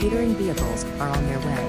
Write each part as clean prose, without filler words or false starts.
catering vehicles are on their way.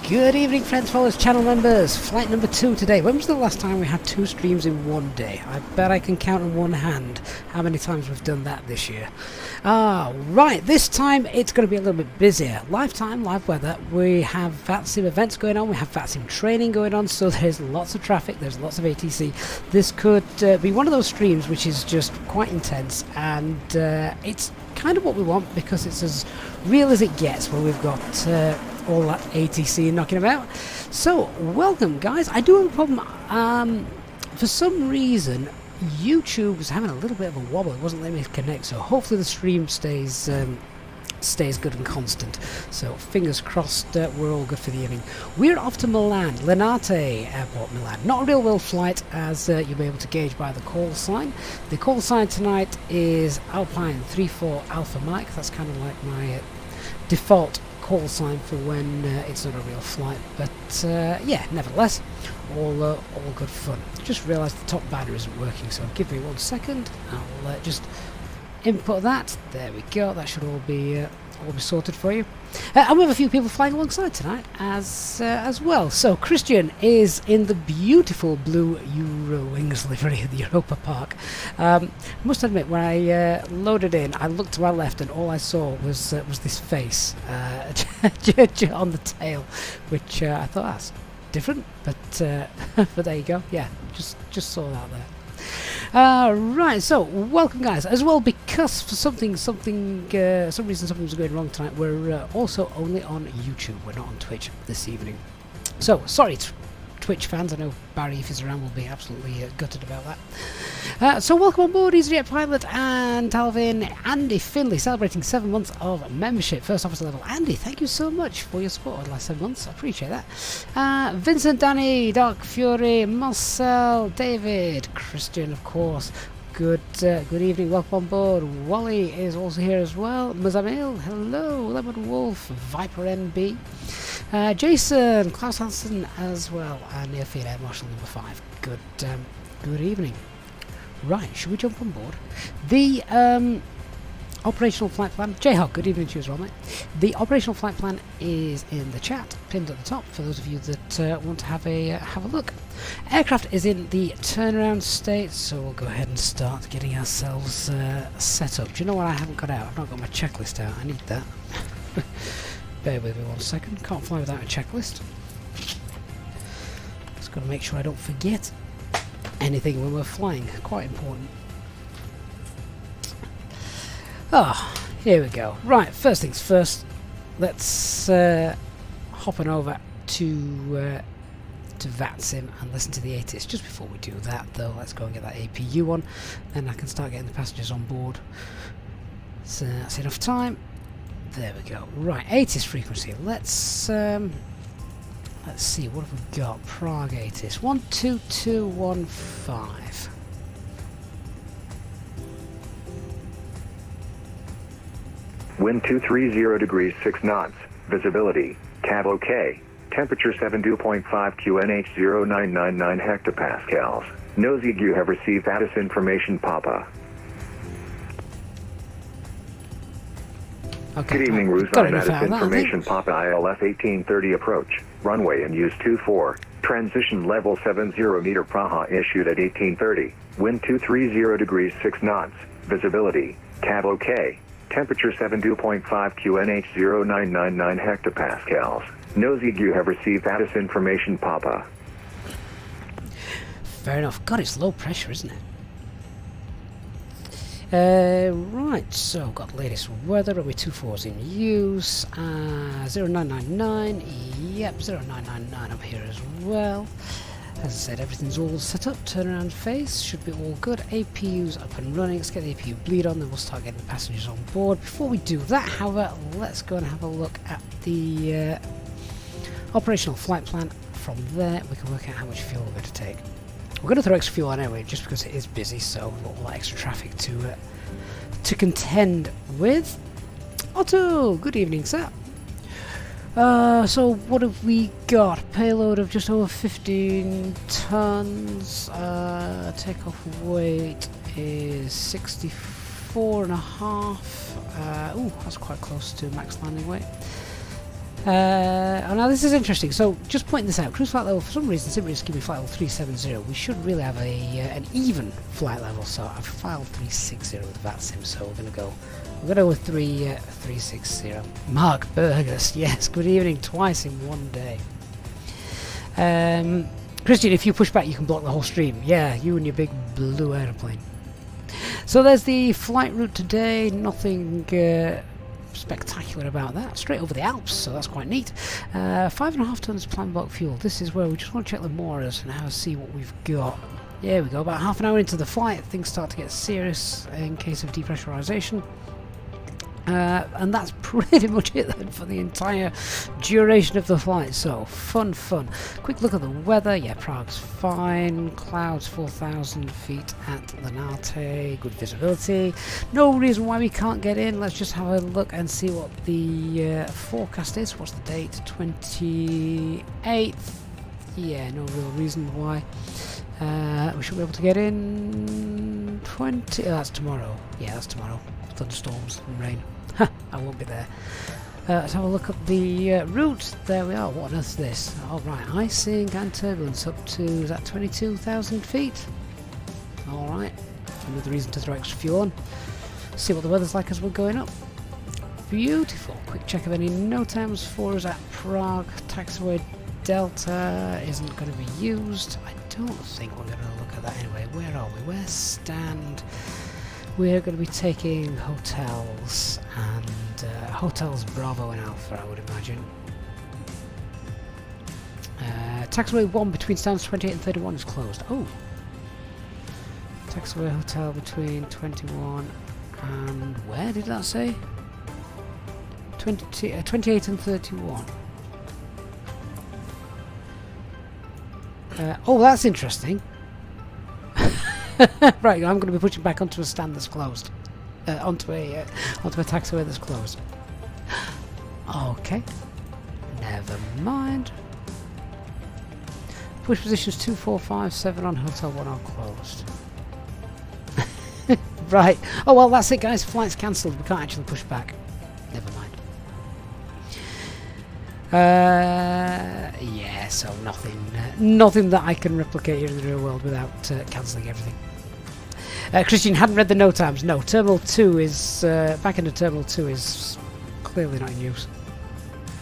Good evening, friends, followers, channel members. Flight number 2 today. When was the last time we had 2 streams in one day? I bet I can count on one hand how many times we've done that this year. Right, this time it's going to be a little bit busier. Live time, live weather. We have Vatsim events going on. We have Vatsim training going on. So there's lots of traffic. There's lots of ATC. This could be one of those streams which is just quite intense, and it's kind of what we want because it's as real as it gets when we've got all that ATC knocking about. So welcome, guys. I do have a problem. For some reason YouTube was having a little bit of a wobble. It wasn't letting me connect, so hopefully the stream stays good and constant. So fingers crossed, we're all good for the evening. We're off to Milan, Linate Airport, Milan. Not a real world flight, as you'll be able to gauge by the call sign. The call sign tonight is Alpine 34 Alpha Mike. That's kind of like my default call sign for when it's not a real flight, but yeah, nevertheless, all good fun. Just realised the top banner isn't working, so give me 1 second. I'll just input that. There we go. That should all be sorted for you. And we have a few people flying alongside tonight as well. So Christian is in the beautiful blue Eurowings livery at the Europa Park. Must admit, when I loaded in, I looked to my left and all I saw was this face on the tail, which I thought that's different, but but there you go. Yeah, just saw that there. Right, so welcome guys. As well, because for some reason something's going wrong tonight, we're also only on YouTube. We're not on Twitch this evening. So sorry, Twitch fans. I know Barry, if he's around, will be absolutely gutted about that. So welcome on board, EasyJet Pilot and Talvin, Andy Finley, celebrating 7 months of membership, first officer level. Andy, thank you so much for your support over the last 7 months. I appreciate that. Vincent, Danny, Dark Fury, Marcel, David, Christian, of course. Good evening, welcome on board. Wally is also here as well. Mazamil, hello. Lemon Wolf, Viper NB. Jason, Klaus Hansen as well, and Neil Field Air Marshal number 5. Good evening. Right, should we jump on board? The operational flight plan. Jayhawk, good evening to you as well, mate. The operational flight plan is in the chat, pinned at the top, for those of you that want to have a look. Aircraft is in the turnaround state, so we'll go ahead and start getting ourselves set up. Do you know what I haven't got out? I've not got my checklist out. I need that. Bear with me 1 second. Can't fly without a checklist. Just got to make sure I don't forget anything when we're flying. Quite important. Here we go. Right, first things first. Let's hop on over to Vatsim and listen to the ATIS. Just before we do that, though, let's go and get that APU on. Then I can start getting the passengers on board. So that's enough time. There we go. Right, ATIS frequency. Let's see, what have we got? Prague ATIS 12215. Wind 230 degrees 6 knots. Visibility, CAV OK. Temperature 72.5 QNH 0999 hectopascals. Nosy, you have received ATIS information, Papa. Okay, good evening, Ruzan. ATIS information, Papa. ILS 1830 approach. Runway and use 24. Transition level 70 meter Praha issued at 1830. Wind 230 degrees 6 knots. Visibility, CAV OK. Temperature 72.5 QNH 0999 hectopascals. Nosy, you have received ATIS information, Papa. Fair enough. God, it's low pressure, isn't it? Right, so got latest weather. Runway 24's in use. 0999. Yep, 0999 up here as well. As I said, everything's all set up. Turnaround phase should be all good. APU's up and running. Let's get the APU bleed on, then we'll start getting the passengers on board. Before we do that, however, let's go and have a look at the operational flight plan. From there, we can work out how much fuel we're going to take. We're going to throw extra fuel on anyway, just because it is busy, so we've got all that extra traffic to contend with. Otto, good evening, sir. So what have we got? Payload of just over 15 tons. Takeoff weight is 64.5. Ooh, that's quite close to max landing weight. Oh, now this is interesting. So just pointing this out, cruise flight level, for some reason simply just give me flight level 370. We should really have an even flight level. So I've filed 360 with Vatsim, so we're going to go with 360. Mark Burgess, yes, good evening, twice in one day. Christian, if you push back you can block the whole stream. Yeah, you and your big blue aeroplane. So there's the flight route today. Nothing spectacular about that. Straight over the Alps, so that's quite neat. 5.5 tons planned bulk fuel. This is where we just want to check the Moras and now see what we've got. There we go. About half an hour into the flight, things start to get serious in case of depressurization. And that's pretty much it then for the entire duration of the flight. So fun. Quick look at the weather. Yeah, Prague's fine. Clouds 4,000 feet at Lanate. Good visibility. No reason why we can't get in. Let's just have a look and see what the forecast is. What's the date? 28th. Yeah, no real reason why. We should be able to get in 20. Oh, that's tomorrow. Yeah, that's tomorrow. Thunderstorms and rain. I won't be there. Let's have a look at the route. There we are. What on earth is this? Alright, icing and turbulence up to, is that 22,000 feet? Alright, another reason to throw extra fuel on. See what the weather's like as we're going up. Beautiful. Quick check of any no times for us at Prague. Taxiway Delta isn't going to be used. I don't think we're going to look at that anyway. Where are we? Where's stand? We're going to be taking hotels and hotels Bravo and Alpha, I would imagine. Taxiway 1 between stands 28 and 31 is closed. Oh! Taxiway hotel between 21 and where did that say? 28 and 31. Oh, that's interesting. Right, I'm going to be pushing back onto a stand that's closed. Onto a taxiway that's closed. Okay. Never mind. Push positions 2, 4, 5, 7 on Hotel 1 are closed. Right. Oh, well, that's it, guys. Flight's cancelled. We can't actually push back. Never mind. Yeah, so nothing that I can replicate here in the real world without cancelling everything. Christian hadn't read the no times. No, Terminal 2 is... back into Terminal 2 is clearly not in use.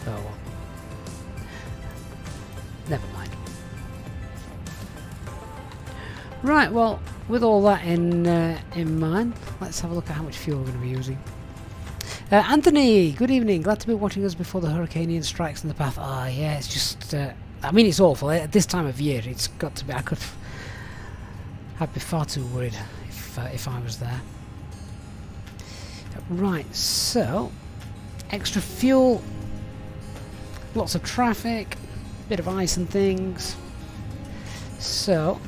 Oh, well. Never mind. Right, well, with all that in mind, let's have a look at how much fuel we're going to be using. Anthony, good evening. Glad to be watching us before the hurricane strikes in the path. Ah, yeah, it's just... I mean, it's awful. At this time of year, it's got to be... I'd be far too worried if I was there. Right, so... Extra fuel. Lots of traffic. Bit of ice and things. So...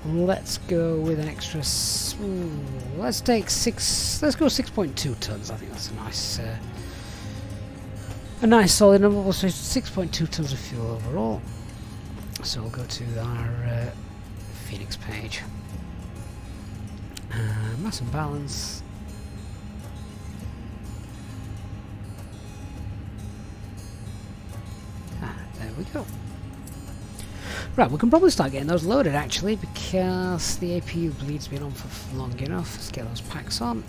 Let's go with an extra... let's take 6... Let's go 6.2 tons. I think that's a nice solid number. We'll say 6.2 tons of fuel overall. So we'll go to our Phoenix page. Mass and balance. There we go. Right, we can probably start getting those loaded actually, because the APU bleed's been on for long enough. Let's get those packs on.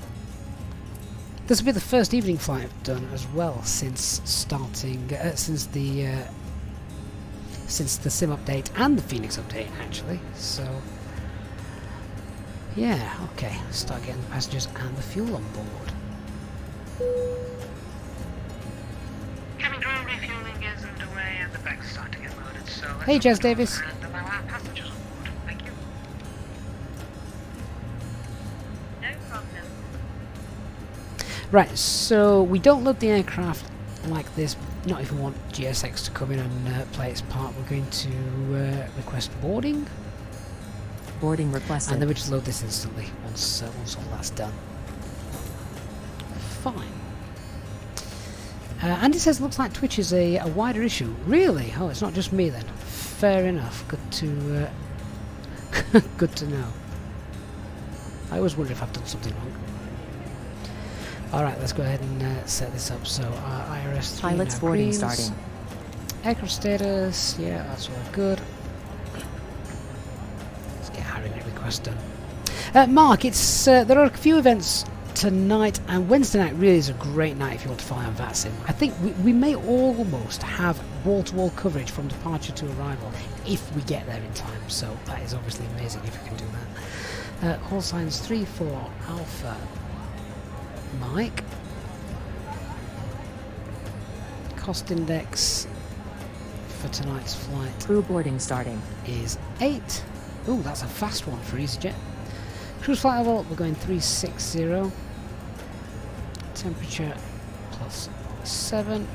This will be the first evening flight I've done as well since starting, since the sim update and the Phoenix update actually. So yeah, okay, start getting the passengers and the fuel on board. Cabin crew refueling is underway and the bags start to get loaded, so hey Jazz Davis. and allow our passengers on board. Thank you. No problem. Right, so we don't load the aircraft like this, not if we want GSX to come in and play its part. We're going to request boarding. Boarding requested. And then we just load this instantly once all that's done. Fine. Andy says, looks like Twitch is a wider issue. Really? Oh, it's not just me then. Fair enough. Good to good to know. I always wonder if I've done something wrong. Alright, let's go ahead and set this up. So our IRS 3 Pilot's now boarding greens. starting. Aircraft status, yeah, that's all good. Let's get our init request done. Mark, it's there are a few events tonight, and Wednesday night really is a great night if you want to fly on Vatsim. I think we may almost have wall-to-wall coverage from departure to arrival if we get there in time, so that is obviously amazing if we can do that. Call signs 3-4 Alpha Mike. Cost index for tonight's flight Crew boarding starting. is 8. Ooh, that's a fast one for EasyJet. Cruise flight level, we're going 360. Temperature +7.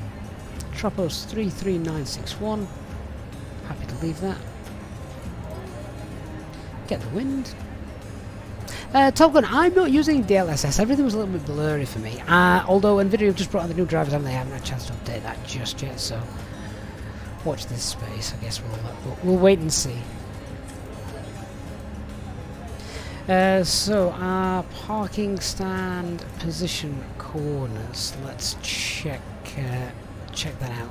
Tropos 33961. Happy to leave that. Get the wind. Top Gun, I'm not using DLSS. Everything was a little bit blurry for me. Although NVIDIA have just brought out the new drivers and they haven't had a chance to update that just yet, so watch this space. I guess we'll wait and see. So our parking stand position corners. Let's check that out.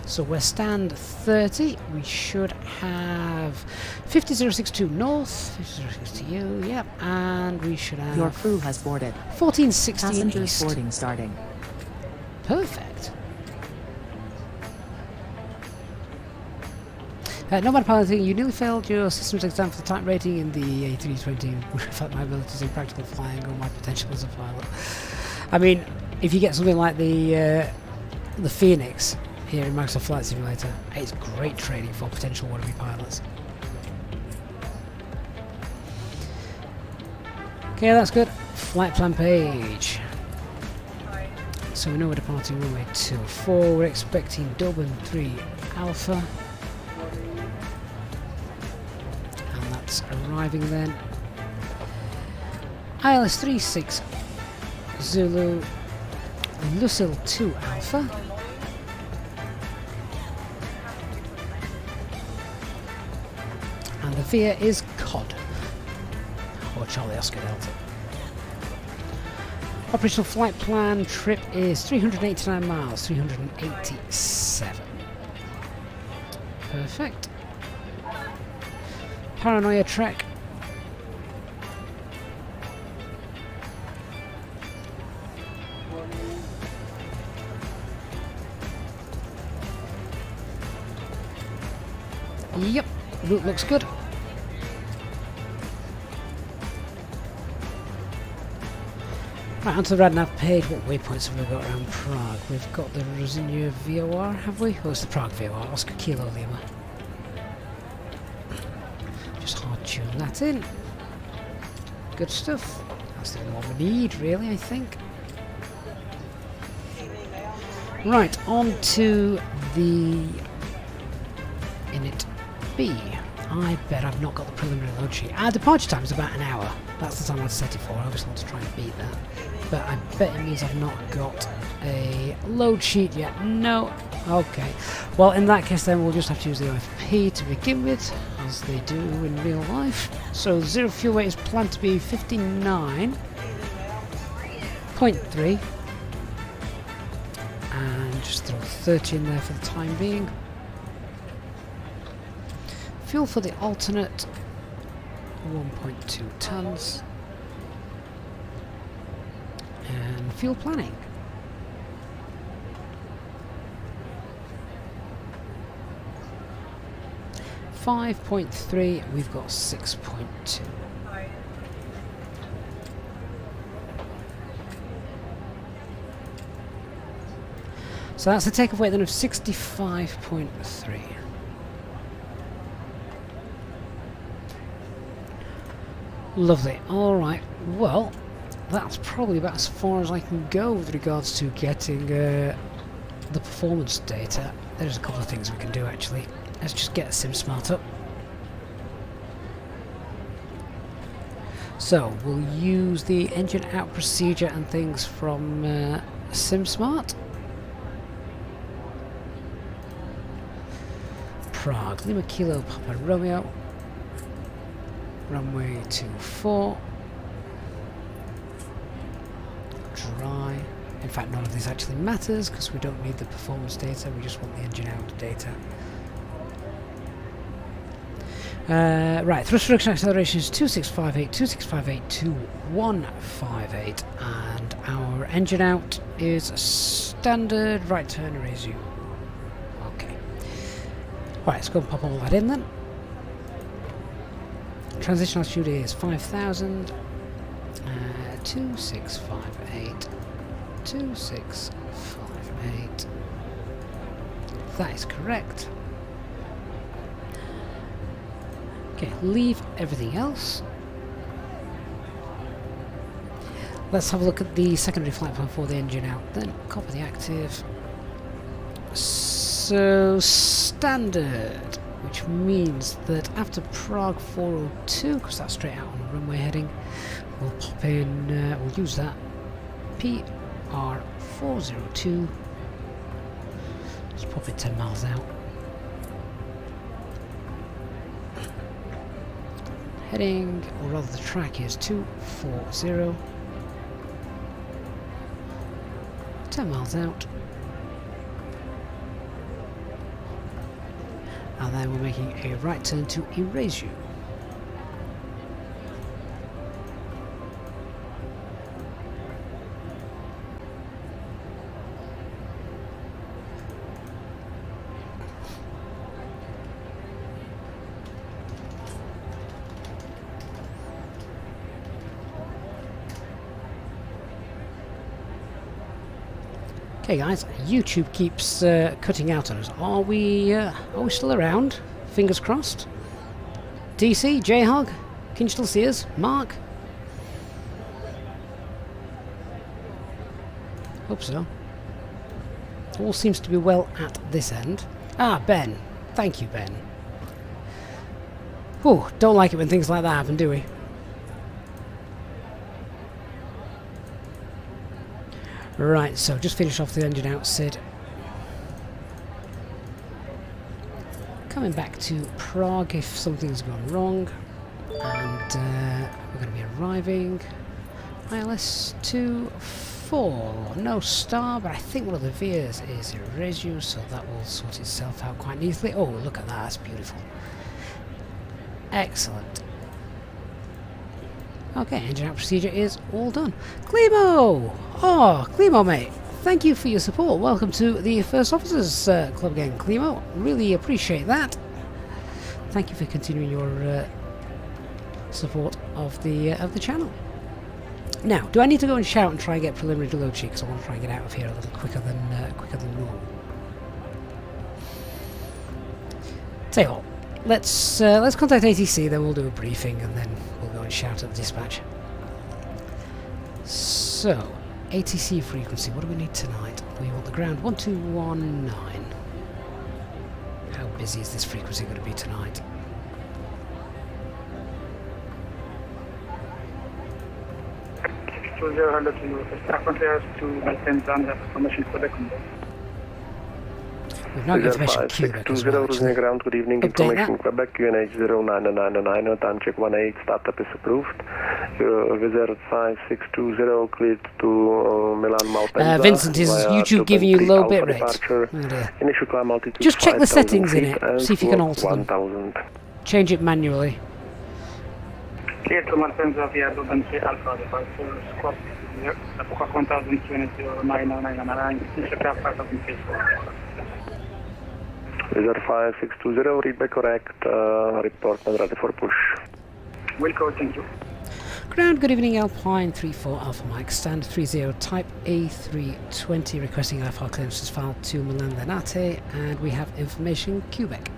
So we're stand 30. We should have 50062 north, 50062, yep, and we should have Your crew has boarded. 1416 Passengers east. boarding starting. Perfect. Nomad piloting, you nearly failed your systems exam for the type rating in the A320. Reflect my abilities in practical flying or my potential as a pilot. I mean, if you get something like the Fenix here in Microsoft Flight Simulator, it's great training for potential wannabe pilots. Okay, that's good. Flight plan page. So we know we're departing runway 24. We're expecting Dublin 3 Alpha. And that's arriving then. ILS 36 Zulu Lucille 2 Alpha. And the VIA is COD, or Charlie Oscar Delta. Operational flight plan trip is 389 miles, 387. Perfect. Paranoia track. Yep, route looks good. Right, onto the RadNav page. What waypoints have we got around Prague? We've got the Rosinha VOR, have we? Oh, it's the Prague VOR, Oscar Kilo Lima. Just hard tune that in. Good stuff. That's the only one we need, really, I think. Right, on to the Init B. I bet I've not got the preliminary load sheet. Our departure time is about an hour. That's the time I'd set it for. I obviously want to try and beat that. But I bet it means I've not got a load sheet yet. No. Okay. Well, in that case then we'll just have to use the OFP to begin with, as they do in real life. So zero fuel weight is planned to be 59.3. And just throw 30 in there for the time being. Fuel for the alternate, 1.2 tons. And fuel planning. $5.3, we've got 6.2. So that's a takeoff weight then of 65.3. Lovely. Alright, well, that's probably about as far as I can go with regards to getting the performance data. There's a couple of things we can do actually. Let's just get SimSmart up. So, we'll use the engine out procedure and things from SimSmart. Prague, Lima Kilo Papa Romeo. Runway 24. Dry. In fact, none of this actually matters because we don't need the performance data, we just want the engine out data. Right, thrust reduction acceleration is 2658, 2658, 2158, and our engine out is standard right turn raise you. Okay. Right, let's go and pop all that in then. Transition altitude is 5,000, 2658, 2658. That is correct. Okay, leave everything else. Let's have a look at the secondary flight plan for the engine out then. Copy the active. So, standard, which means that after Prague 402, because that's straight out on the runway heading, we'll pop in, we'll use that, PR 402, let's pop it 10 miles out. Heading, or rather the track is 240, 10 miles out. And then we're making a right turn to erase you. Okay guys, YouTube keeps cutting out on us. Are we still around? Fingers crossed. DC, J-Hog, can you still see us? Mark? Hope so. All seems to be well at this end. Ah, Ben. Thank you, Ben. Whew, don't like it when things like that happen, do we? Right, so just finish off the engine out, Sid. Coming back to Prague if something's gone wrong. And we're going to be arriving. ILS 24. No star, but I think one of the Vias is Reju, so that will sort itself out quite neatly. Oh, look at that, that's beautiful. Excellent. Okay, engine out procedure is all done. Clemo! Oh, Clemo, mate. Thank you for your support. Welcome to the First Officers Club again, Clemo. Really appreciate that. Thank you for continuing your support of the channel. Now, do I need to go and shout and try and get preliminary deload sheet? Because I want to try and get out of here a little quicker than normal. Tell you what, let's contact ATC, then we'll do a briefing, and then we'll go and shout at the dispatch. So, ATC frequency, what do we need tonight? We want the ground 1219. How busy is this frequency going to be tonight? We've not got information Quebec as well, actually. ground, good evening, Update information that. Quebec, QNH 0999, time check 18, startup is approved. Wizard 5620, cleared to Milan, Malpensa. Vincent, is via YouTube giving you low bit rates? Oh dear. Initial climb altitude Just check the 5,000 settings in feet it, and see if you can slope alter them. 1,000. Change it manually. Clear to Malpensa via Dublin 3 Alpha, departure squawk 1020, initial climb 5,000 feet. Wizard 5620, read back correct, report and ready for push. Wilco, thank you. Ground, good evening, Alpine 34 Alpha Mike, stand 30 type A320, requesting IFR clearances filed to Milan Lenate, and we have information Quebec.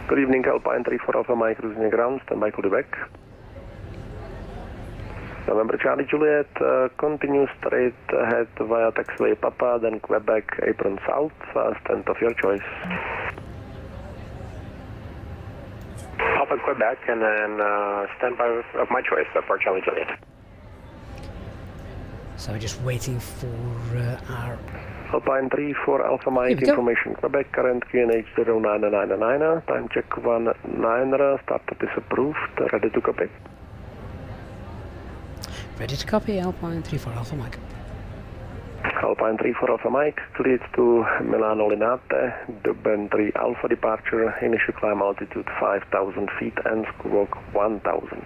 Good evening, Alpine 34 Alpha Mike, cruising ground, stand by Quebec. November Charlie Juliet, continue straight ahead via taxiway Papa, then Quebec, apron south, stand of your choice. Alpha Quebec, and then stand by of my choice for Charlie Juliet. So we're just waiting for our... Alpine 34 Alpha Mike, Here we go. information Quebec, current QNH 0999, time check 19, startup is approved, ready to copy. Ready to copy, Alpine 34 Alpha Mike. Alpine 34 Alpha Mike, cleared to Milano Linate, Dublin 3 Alpha departure, initial climb altitude 5,000 feet and squawk 1,000.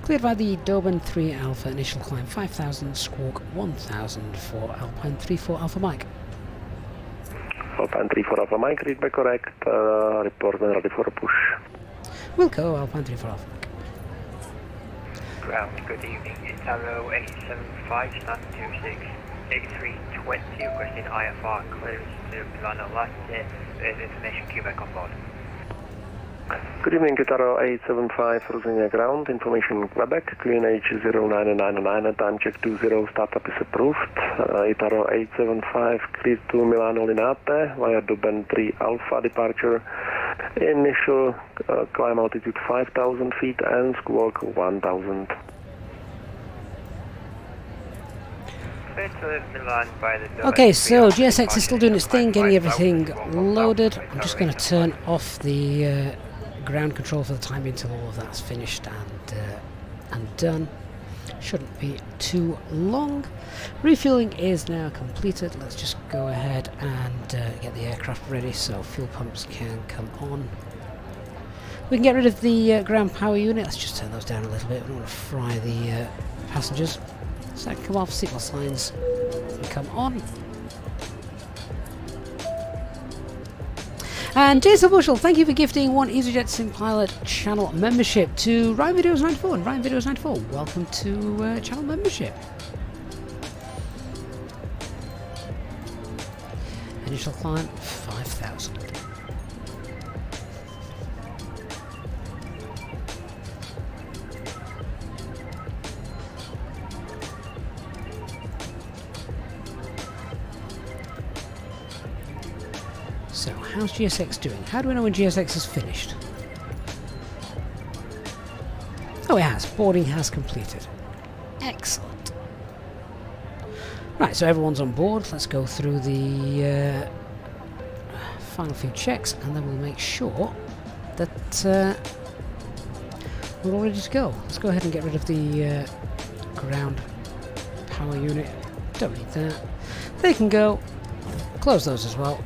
Cleared by the Doben 3 Alpha, initial climb 5,000, squawk 1,000 for Alpine 34 Alpha Mike. Alpine 34 Alpha Mike, read back correct, report and ready for a push. Wilco, Alpine 34 Alpha Mike. Ground, good evening, Italo 875, stand 26, A320, requesting IFR clearance to Milano Latte, with information Quebec on board. Good evening, Itaro 875, cruising ground, information Quebec, QNH 0999, time check 20, startup is approved. Itaro 875, cleared to Milano Linate, via Dublin 3 Alpha departure, initial climb altitude 5,000 feet and squawk 1,000. Okay, so GSX is still doing its thing, getting everything loaded. I'm just going to turn off the ground control for the time being until all of that's finished and done. Shouldn't be too long. Refueling is now completed. Let's just go ahead and get the aircraft ready so fuel pumps can come on. We can get rid of the ground power unit. Let's just turn those down a little bit. We don't want to fry the passengers. So that can come off, signal signs can come on. And Jason Bushell, thank you for gifting one EasyJet Sim Pilot channel membership to Ryan Videos 94. And Ryan Videos 94, welcome to channel membership. Initial climb 5,000. So, how's GSX doing? How do we know when GSX is finished? Oh, it has. Boarding has completed. Excellent. Right, so everyone's on board. Let's go through the final few checks, and then we'll make sure that we're all ready to go. Let's go ahead and get rid of the ground power unit. Don't need that. They can go. Close those as well.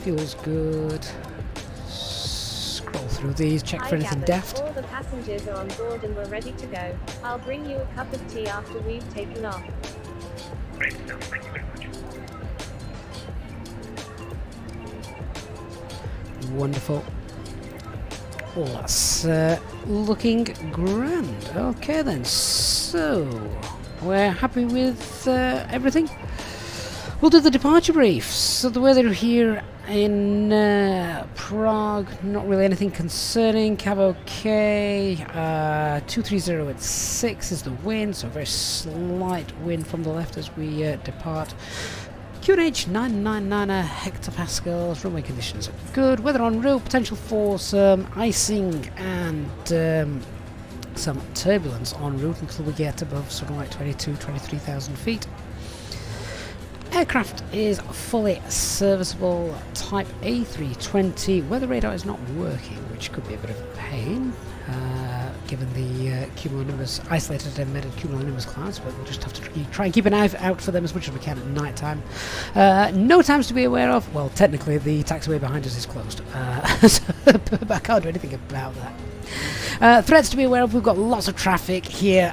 Feels good. Scroll through these, check for anything deft. All the passengers are on board and we're ready to go. I'll bring you a cup of tea after we've taken off. Great stuff, thank you very much. Wonderful. Well, that's looking grand. Okay then, so we're happy with everything. We'll do the departure brief. So the weather here in Prague, not really anything concerning. Cab okay. 230 at 6 is the wind, so a very slight wind from the left as we depart. QNH 999 hectopascals. Runway conditions are good. Weather en route. Potential for some icing and some turbulence en route until we get above something like 23,000 feet. Aircraft is fully serviceable, type A320. Weather radar is not working, which could be a bit of a pain, given the cumulonimbus, isolated embedded cumulonimbus clouds, but we'll just have to try and keep an eye out for them as much as we can at night time. No times to be aware of. Well, technically the taxiway behind us is closed, but I can't do anything about that. Threats to be aware of. We've got lots of traffic here,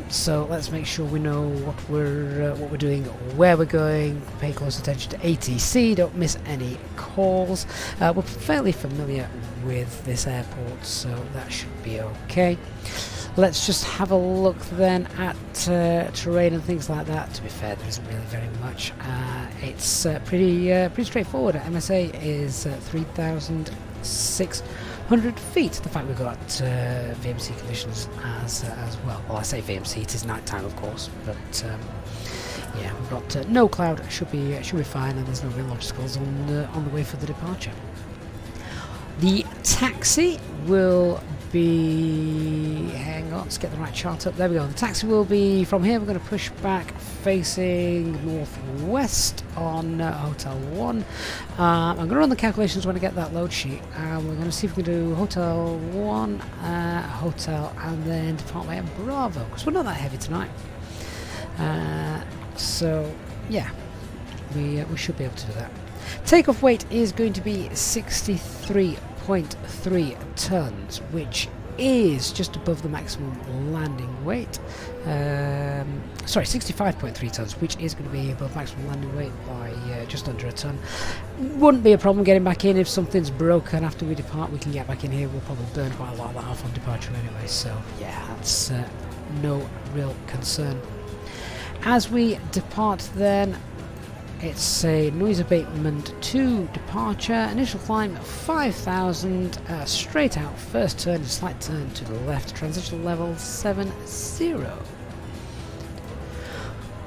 so let's make sure we know what we're doing, where we're going. Pay close attention to ATC. Don't miss any calls. We're fairly familiar with this airport, so that should be okay. Let's just have a look then at terrain and things like that. To be fair, there isn't really very much. It's pretty straightforward. MSA is 3,600 feet. The fact we've got VMC conditions as well. Well, I say VMC, it is night time, of course, but yeah, we've got no cloud. Should be fine, and there's no real obstacles on the way for the departure. The taxi will be... hang on, let's get the right chart up. There we go. The taxi will be from here. We're going to push back facing northwest on Hotel 1. I'm going to run the calculations when I get that load sheet. And we're going to see if we can do Hotel 1, Hotel, and then depart via Bravo, because we're not that heavy tonight. So, yeah, we should be able to do that. Takeoff weight is going to be 63.3 tons, which is just above the maximum landing weight. Sorry, 65.3 tons, which is going to be above maximum landing weight by just under a ton. Wouldn't be a problem getting back in. If something's broken after we depart, we can get back in here. We'll probably burn quite a lot of that off on departure anyway, so yeah, that's no real concern. As we depart then, it's a noise abatement to departure, initial climb 5,000, straight out, first turn, a slight turn to the left, transition level 70.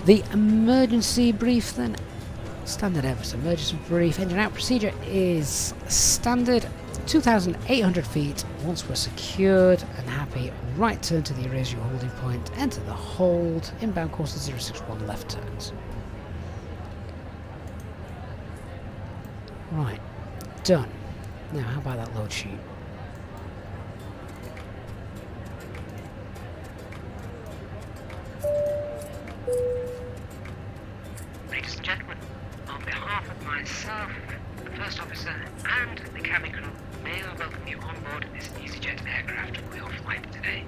The emergency brief then, standard emergency brief, engine out procedure is standard, 2,800 feet, once we're secured and happy, right turn to the erasure holding point, enter the hold, inbound course to 061 left turns. Right, done. Now, how about that load sheet? Ladies and gentlemen, on behalf of myself, the first officer, and the cabin crew, may I welcome you on board this EasyJet aircraft for your flight today.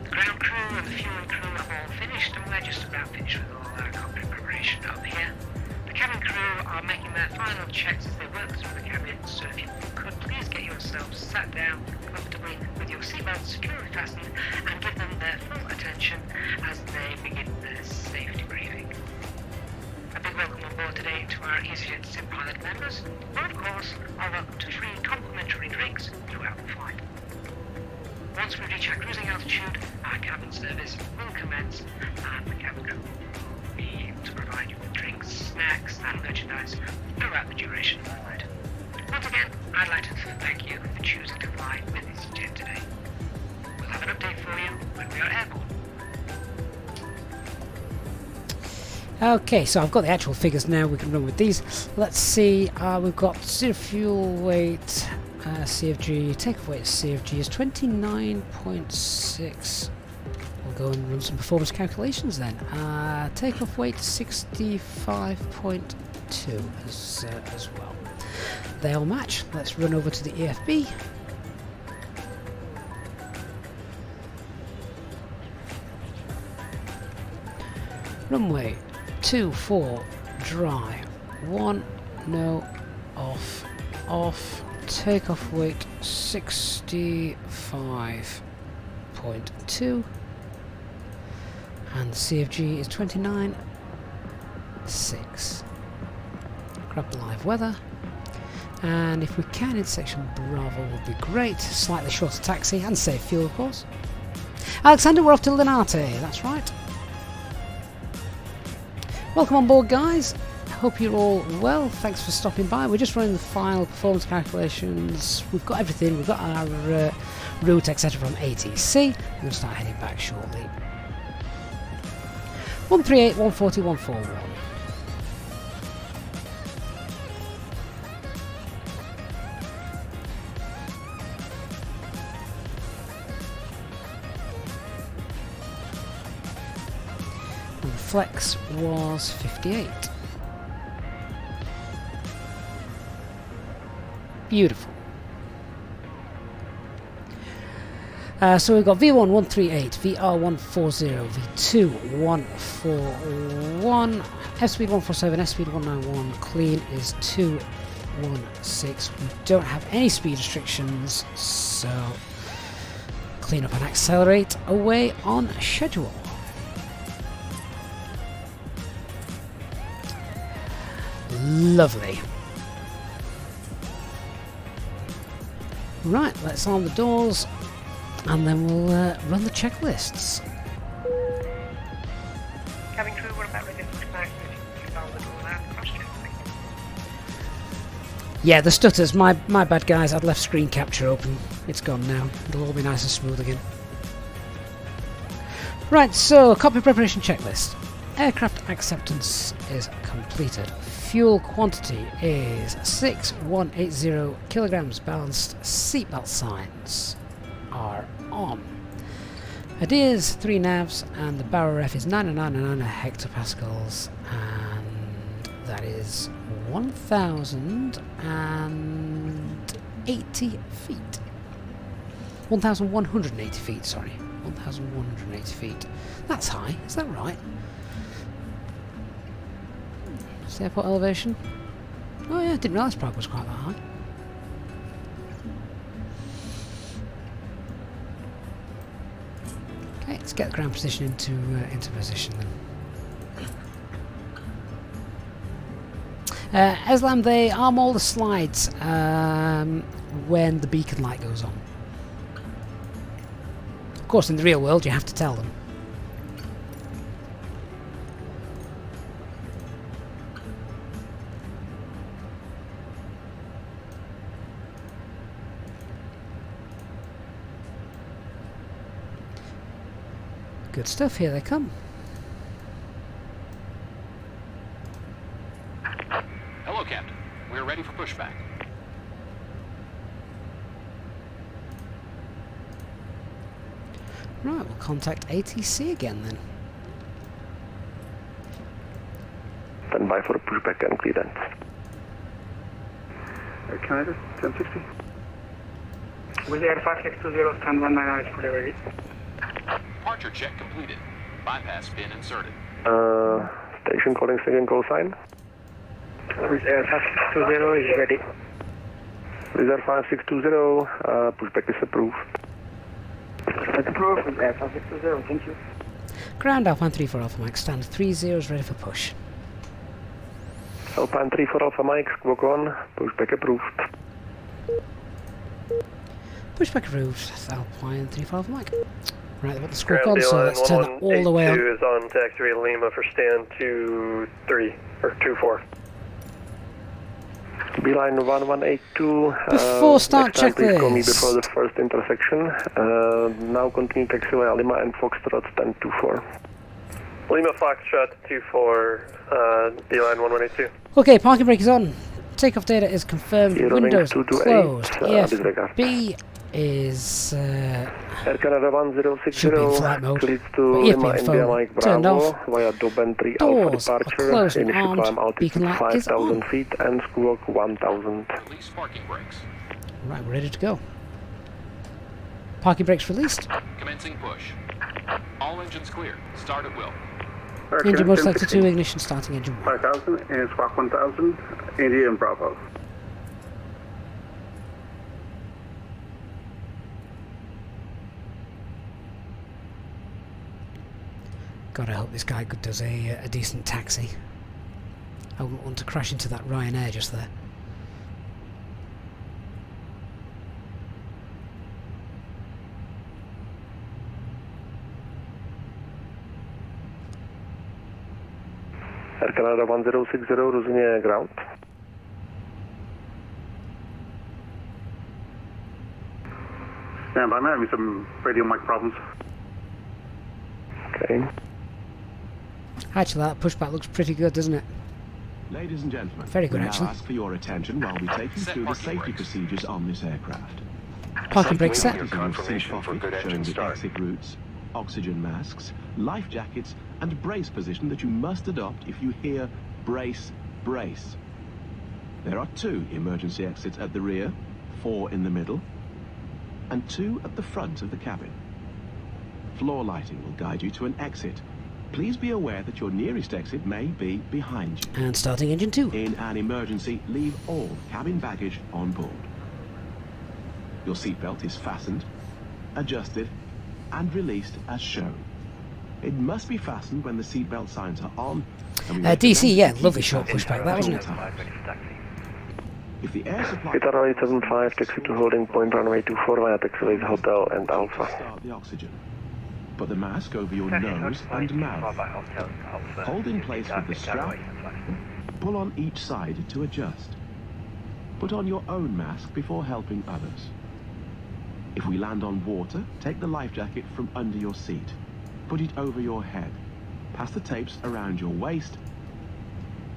The ground crew and the fuel crew are all finished, and we're just about finished with all our cockpit preparation up here. The cabin crew are making their final checks as they work through the cabin, so if you could please get yourselves sat down comfortably with your seatbelts securely fastened and give give them their full attention as they begin their safety briefing. A big welcome on board today to our EasyJet Sim Pilot members, and of course, our welcome to free complimentary drinks throughout the flight. Once we reach our cruising altitude, our cabin service will commence, and the cabin crew will be able to provide you with drinks, snacks, and merchandise throughout the duration of the flight. Once again, I'd like to thank you for choosing to fly with EasyJet today. We'll have an update for you when we are airborne. Okay, so I've got the actual figures now. We can run with these. Let's see. We've got zero fuel weight, CFG, takeoff weight CFG is 29.6. We'll go and run some performance calculations then. Takeoff weight 65.2 as well. They all match. Let's run over to the EFB. Runway 24 dry, 1 no, off, takeoff weight 65.2 and the CFG is 29.6. Grab the live weather, and if we can, intersection Bravo would be great. Slightly shorter taxi and save fuel, of course. Alexander, we're off to Linate, that's right. Welcome on board, guys. Hope you're all well. Thanks for stopping by. We're just running the final performance calculations. We've got everything. We've got our route, etc. from ATC. We're going to start heading back shortly. 138, 140, 141. Flex was 58. Beautiful. So we've got V1 138, VR 140, V2 141, F-speed 147, S-speed 191, clean is 216. We don't have any speed restrictions, so clean up and accelerate away on schedule. Lovely. Right, let's arm the doors and then we'll run the checklists. Cabin crew, what about ready to push back? You found the door now, question. Yeah, the stutters, my bad guys, I'd left screen capture open. It's gone now. It'll all be nice and smooth again. Right, so copy preparation checklist. Aircraft acceptance is completed. Fuel quantity is 6180 kilograms balanced. Seatbelt signs are on. ADIRS 3 navs and the barrel ref is 999 hectopascals, and that is 1,080 feet. 1,180 feet, sorry. 1,180 feet. That's high, is that right? What's the airport elevation? Oh yeah, I didn't realise Prague was quite that high. Okay, let's get the ground position into position then. Eslam, they arm all the slides when the beacon light goes on. Of course, in the real world, you have to tell them. Good stuff, here they come. Hello, Captain. We're ready for pushback. Right, we'll contact ATC again then. Stand by for a pushback and clearance. Canada, 1060. With Air 5620, stand 199 is fully ready. Departure check completed. Bypass pin inserted. Station calling second call sign. With Air 5620 is ready. With Air 5620, pushback is approved. That's approved with Air 5620, thank you. Ground Alpine 34 Alpha Mike, stand 30 ready for push. Alpine 34 Alpha Mike, squawk 1, pushback approved. Pushback approved, Alpine 34 Alpha Mike. Right, what the squawk on, so let's turn that all the way on. is on taxiway Lima for stand 23, or 24. Beeline 1182. Before start next time, please call me checklist. before the first intersection. Now continue taxiway Lima and Foxtrot stand 24. Lima Foxtrot 24, Beeline 1182. Okay, parking brake is on. Takeoff data is confirmed. Zero Windows 228, closed. disregard. B is Air Canada 1060 should be in flight mode. leads But to if Lima being India phone Mike turned Bravo off, via Dobentry Alpha doors are departure. closed and Initial armed. climb altitude Beacon light is 5,000 on. feet and squawk 1,000. Release parking brakes. Right, we're ready to go. Parking brakes released. Commencing push. All engines clear. Start at will. Engine mode selected 2, ignition starting engine 1. 5,000 and squawk 1,000, India and Bravo. God, I hope this guy does a decent taxi. I wouldn't want to crash into that Ryanair just there. Air Canada 1060, Rozumię ground. Stand by, I'm having some radio mic problems. Okay. Actually, that pushback looks pretty good, doesn't it? Ladies and gentlemen, Very good, we actually. now ask for your attention while we take you Set through the parking safety brakes. procedures on this aircraft. Parking brake set. Your confirmation for good engine start. Exit routes, oxygen masks, life jackets, and brace position that you must adopt if you hear brace, brace. There are 2 emergency exits at the rear, 4 in the middle, and 2 at the front of the cabin. Floor lighting will guide you to an exit. Please be aware that your nearest exit may be behind you. And starting engine 2. In an emergency, leave all cabin baggage on board. Your seatbelt is fastened, adjusted, and released as shown. It must be fastened when the seatbelt signs are on. And we DC, recommend yeah, to keep lovely it short fastened pushback, at that wasn't all it? times. If the air supply Guitar 875, taxi to holding point runway 24 via taxiways Hotel and Alpha. start the oxygen. Put the mask over your nose and mouth. Hold in place with the strap. Pull on each side to adjust. Put on your own mask before helping others. If we land on water, take the life jacket from under your seat. Put it over your head. Pass the tapes around your waist.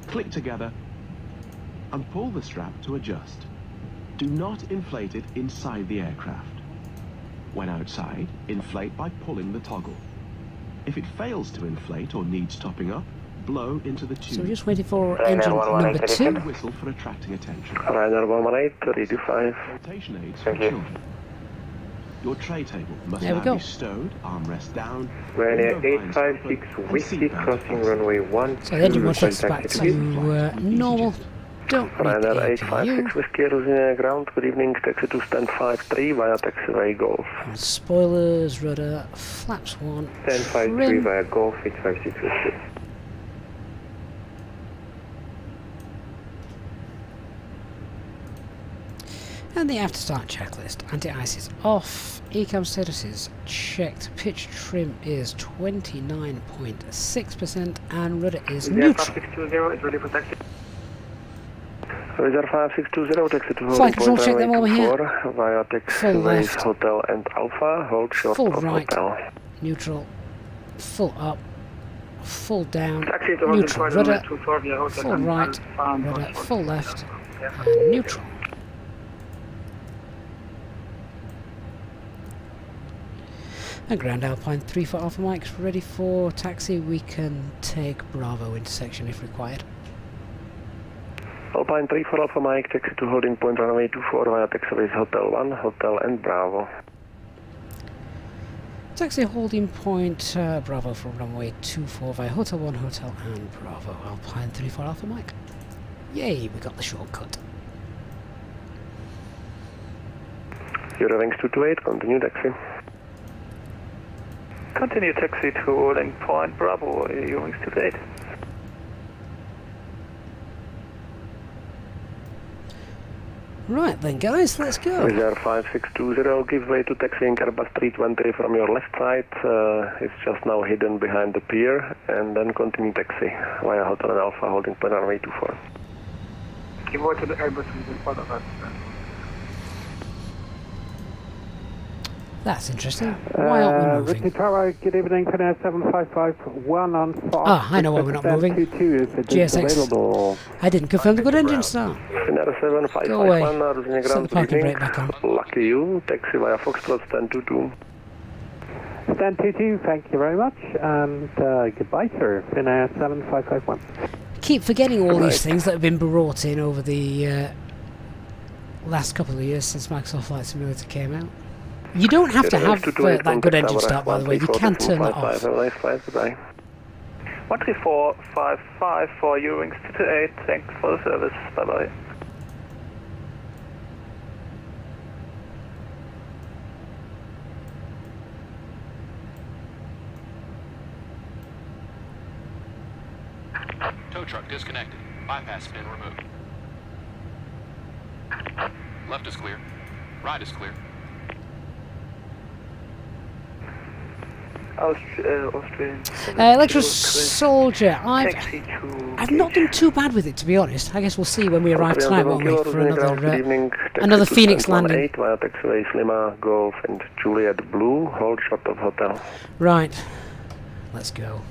Click together and pull the strap to adjust. Do not inflate it inside the aircraft. When outside, inflate by pulling the toggle. If it fails to inflate or needs topping up, blow into the tube. So we're just waiting for engine number 2. Whistle for attracting attention. Ryanair 118, 35. Rotation aids for children. Your tray table must There we now go. be stowed, armrest down. Ryanair window blinds 856, open, Whiskey, and seatbelt crossing fastened. runway 1. So the engine mode sets back to normal. Don't need Ryanair 856, APU. Whiskey, Rozumię ground. Good evening, taxi to stand 53 via taxiway Golf. And spoilers, rudder, flaps 1. Stand 53 Trim. via Golf, 856 Whiskey. And the after start checklist. Anti-ice is off. ECAM status is checked. Pitch trim is 29.6% and rudder is neutral. 5620 is ready for taxi. Reserve 5620, taxi to Flight holding control, point check them runway over here. 24 via Full taxiways left. Hotel and Alpha. Hold short Full of right. Hotel. Neutral. Full up. Full down. Taxi to Neutral. holding point runway Rudder. 24 via Hotel Full and right. Alpha. Rudder. Full left. And neutral. And Grand Alpine 34 Alpha Mike's ready for taxi. We can take Bravo intersection if required. Alpine 34 Alpha Mike, taxi to holding point runway 24 via taxiways Hotel 1, Hotel and Bravo. Taxi holding point Bravo for runway 24 via Hotel 1, Hotel and Bravo. Alpine 34 Alpha Mike. Yay, we got the shortcut. Eurowings 228, continue taxi. Continue taxi to holding point Bravo, your wings to 8. Right then, guys, let's go. Wizz Air 5620, give way to taxiing Airbus 320 from your left side. It's just now hidden behind the pier, and then continue taxi via Hotel and Alpha, holding point runway 24. Give way to the Airbus with the spot of us. That's interesting. Why aren't we moving? Tower, good evening, Canada 755, on 5. Ah, I know why we're not moving. GSX. I didn't confirm the good engine start. Go away. Set the parking brake back on. Lucky you, taxi via Foxtrot stand 22. Stand 22, thank you very much, and goodbye, sir. Finnair 7551. Keep forgetting all these things that have been brought in over the last couple of years since Microsoft Flight Simulator came out. You don't have to have that good engine start, by the way. You can turn that off. 13455 for your wings to 8. Thanks for the service. Bye bye. Tow truck disconnected. Bypass has been removed. Left is clear. Right is clear. Austrian. Electro Soldier, I've not done too bad with it, to be honest. I guess we'll see when we arrive tonight, won't we, for another Phoenix landing. Via taxiways Lima, Golf and Juliet Blue, hold short of hotel. Right, let's go.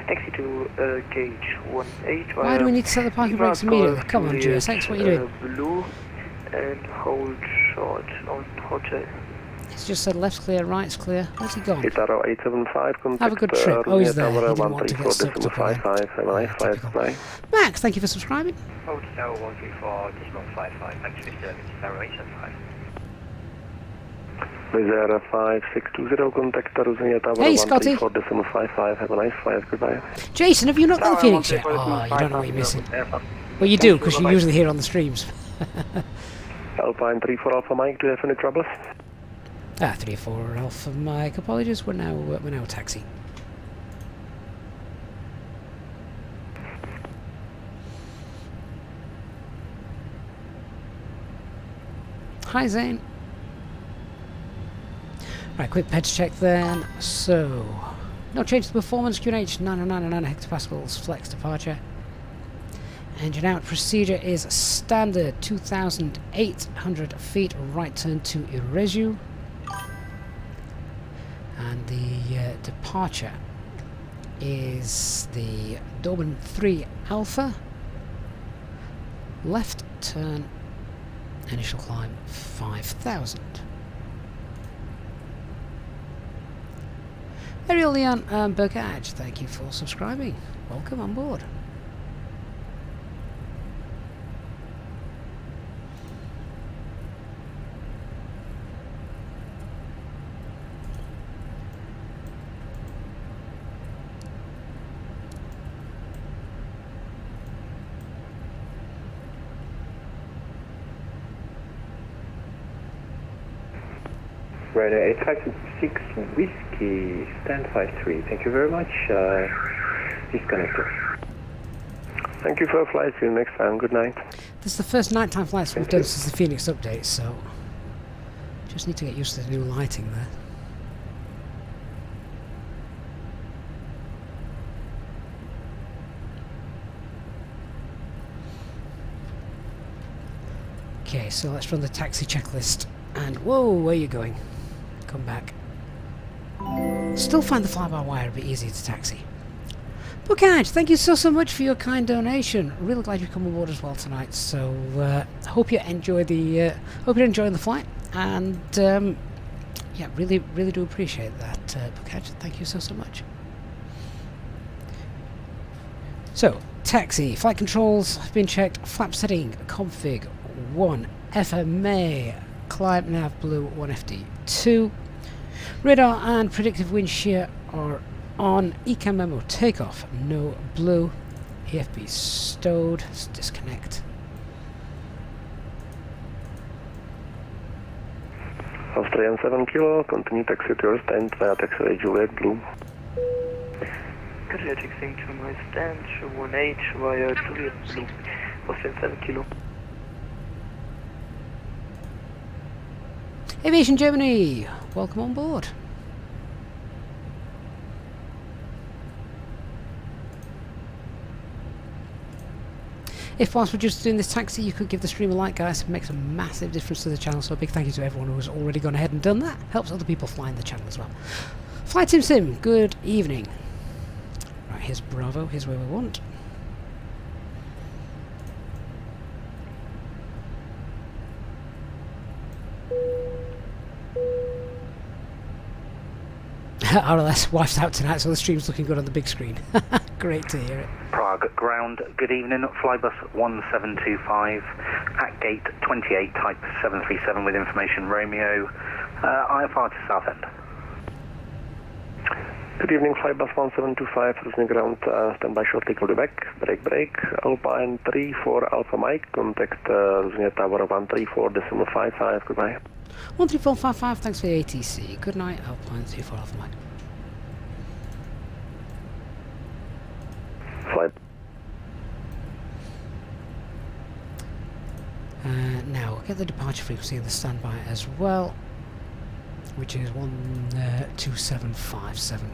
Taxi to gauge 18. Why do we need to set the parking brakes immediately? Come on, GSX, what are you doing? Blue and hold short on hotel. He's just said left's clear, right's clear. Where's he gone? Itaro 875, have a good trip. Oh, he's there. He didn't want to get sucked up again. Max, thank you for subscribing. Hotel 134, decimal 55, thanks for your service, Itaro 875. Wizz Air 5620, contact Aruzania Tower 134, decimal 55, have a nice flight, goodbye. Jason, have you not got the Phoenix yet? Oh, you don't know what you're missing. Well, you do, because you usually hear on the streams. Alpine 34 Alpha Mike, do you have any troubles? 3-4 Alpha Mike, apologies, we're now taxi. Hi Zane. Right, quick pitch check then. So, no change to performance, QNH 999 hectopascals, flex departure. Engine out procedure is standard, 2,800 feet, right turn to Ireju. And the departure is the Dorman 3 Alpha, left turn, initial climb 5,000. Ariel Leon and Burgage, thank you for subscribing. Welcome on board. Radar 8526 Whiskey, stand 53. Thank you very much. Disconnected. Thank you for your flight. See you next time. Good night. This is the first nighttime flights we've done since the Phoenix update, so just need to get used to the new lighting there. Okay, so let's run the taxi checklist. And whoa, where are you going? Come back. Still find the fly-by-wire a bit easier to taxi. Bukaj, thank you so much for your kind donation. Really glad you've come aboard as well tonight. So hope you enjoy the hope you're enjoying the flight. And yeah, really do appreciate that, Bukaj. Thank you so much. So taxi flight controls have been checked. Flap setting config 1 FMA. Climb nav blue 1FD2. Radar and predictive wind shear are on. Ecam memo takeoff no blue. EFB stowed. Let's disconnect. Australian 7 Kilo, continue taxi to your stand via taxiway Juliet Blue. Carrier taxiing to my stand, 18 via Juliet Blue, Australian 7 Kilo. Aviation Germany, welcome on board. If whilst we're just doing this taxi, you could give the stream a like, guys. It makes a massive difference to the channel, so a big thank you to everyone who has already gone ahead and done that. Helps other people find the channel as well. Flight Sim, good evening. Right, here's Bravo, here's where we want. RLS wife's out tonight, so the stream's looking good on the big screen. Great to hear it. Prague ground, good evening, Flybus 1725 at gate 28 type 737 with information Romeo, IFR to Southend. Good evening, Flybus 1725, losing ground, standby shortly, call you back, break, Alpine 34 Alpha Mike, contact losing at tower 134.55, goodbye. 13455, thanks for the ATC. Good night, Alpine 34 Alpha Mike. Flight. Now, get the departure frequency of the standby as well, which is 12757.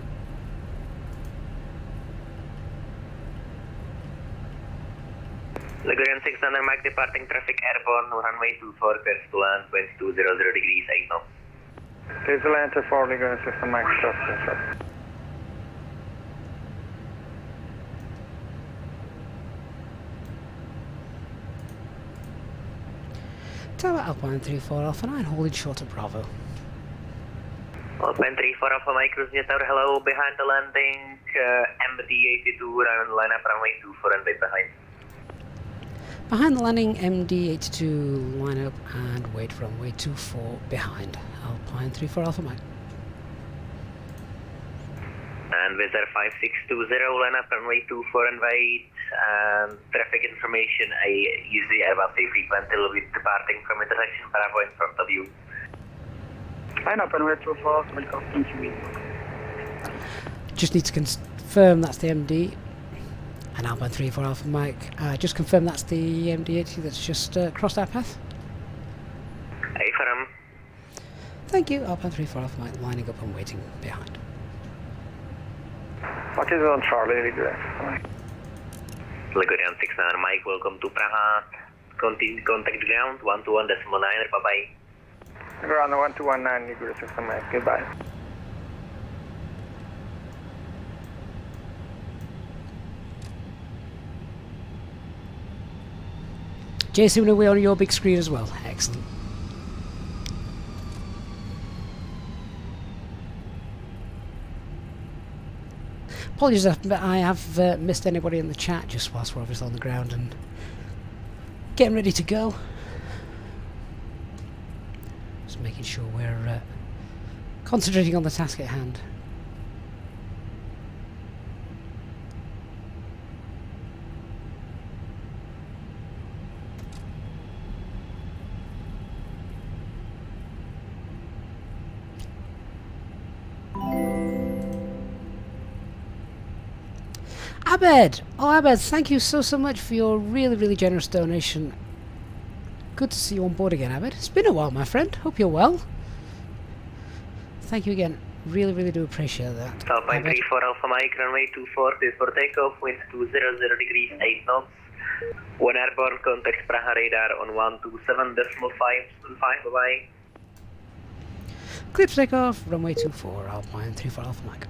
Ligurian 600 Mike departing traffic airborne, runway 24, clears to land, 2200 degrees, 8 knots. Please land to 4 Ligurian 600 Mike, traffic. Tower Alpine 34 Alpha 9, holding short of Bravo. Alpine 34 Alpha Mike, cruising tower, hello, behind the landing, MD82, line up runway 24 and wait behind. Behind the landing, MD82, line up and wait for runway 24 behind. Alpine 34 Alpha Mike. And Wizz Air 5620, line up runway 24 and wait. Traffic information, I use the Airbus A320 will be departing from intersection Bravo in front of you. Line up runway 24, welcome to me. Just need to confirm that's the MD. And Alpine 34 Alpha Mike, just confirm that's the MD80 that's just crossed our path. Affirm. Thank you, Alpine 34 Alpha Mike, lining up and waiting behind. What is on Charlie, Ligurian? Ligurian 600 Mike, welcome to Prague. Contact ground 121.9, bye-bye. Ground 1219, Ligurian 600 Mike, goodbye. Jason, we're on your big screen as well. Excellent. Apologies if I have missed anybody in the chat just whilst we're obviously on the ground and getting ready to go. Just making sure we're concentrating on the task at hand. Abed! Oh, Abed, thank you so much for your really generous donation. Good to see you on board again, Abed. It's been a while, my friend. Hope you're well. Thank you again. Really do appreciate that. Alpine 34 Alpha Mike, runway 24, clear for takeoff, wind 200 degrees, 8 knots. One airborne, contact Praha radar on 127.5, bye-bye. Clear for takeoff, runway 24, Alpine 34 Alpha Mike.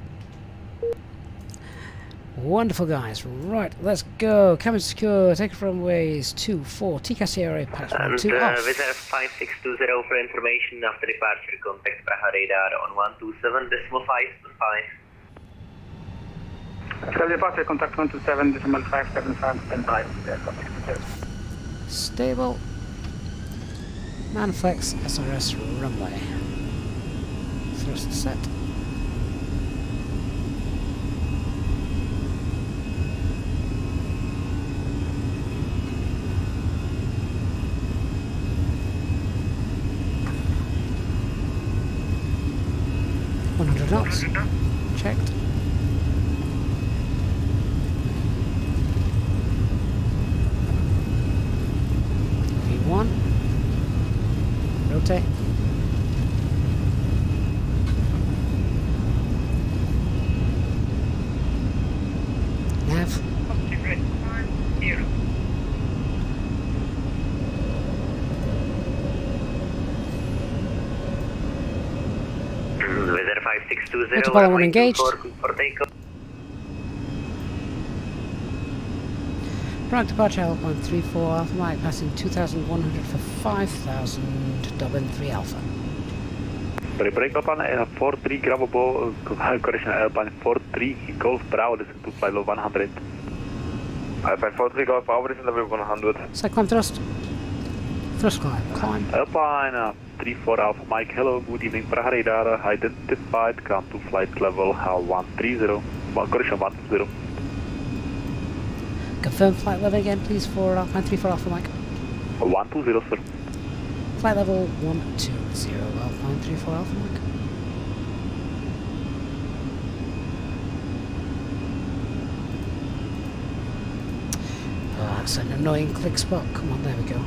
Wonderful, guys. Right, let's go. Cabin secure. Take off runways 24. TCAS Sierra patch 1 2 off. Wizz Air 5620 for information after departure. Contact Praha radar on 127.575. After departure, contact 127.575. Stable. Manflex SRS runway. Thrust set. 100 knots. Checked. V1. Rotate. Nav. Weather 5620. Autopilot 1 engaged. For takeoff. Prague departure Alpine 34 Alpha Mike, passing 2,100 for 5,000, Dublin 3 Alpha. Break up on 43 grabbable, correction Alpine 43 Golf Bravo, descent to flight level 100. Alpine 43 Golf Bravo, descent level 100. Side climb thrust. Thrust climb. Climb. Alpine 34 Alpha Mike, hello, good evening, Prague radar, identified, come to flight level 130, correction 120. Confirm flight level again, please, for Alpine 34 Alpha Mike. 120, sir. Flight level 120, Alpine 34 Alpha Mike. Oh, that's an annoying click spot. Come on, there we go.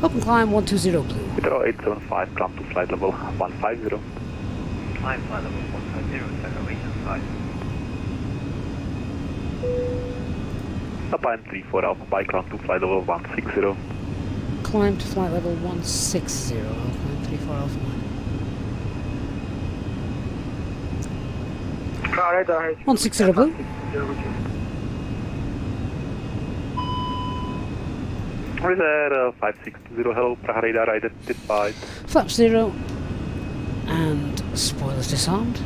Open climb 120 blue. 0875, come to flight level 150. Climb flight level 150, 0875. Alpine 34 Alpha Mike, come to flight level 160. Climb to flight level 160, Alpine 34 Alpha Mike. 160 blue. Is there 5620, hello, Prague radar identified. Flap 0 and spoilers disarmed.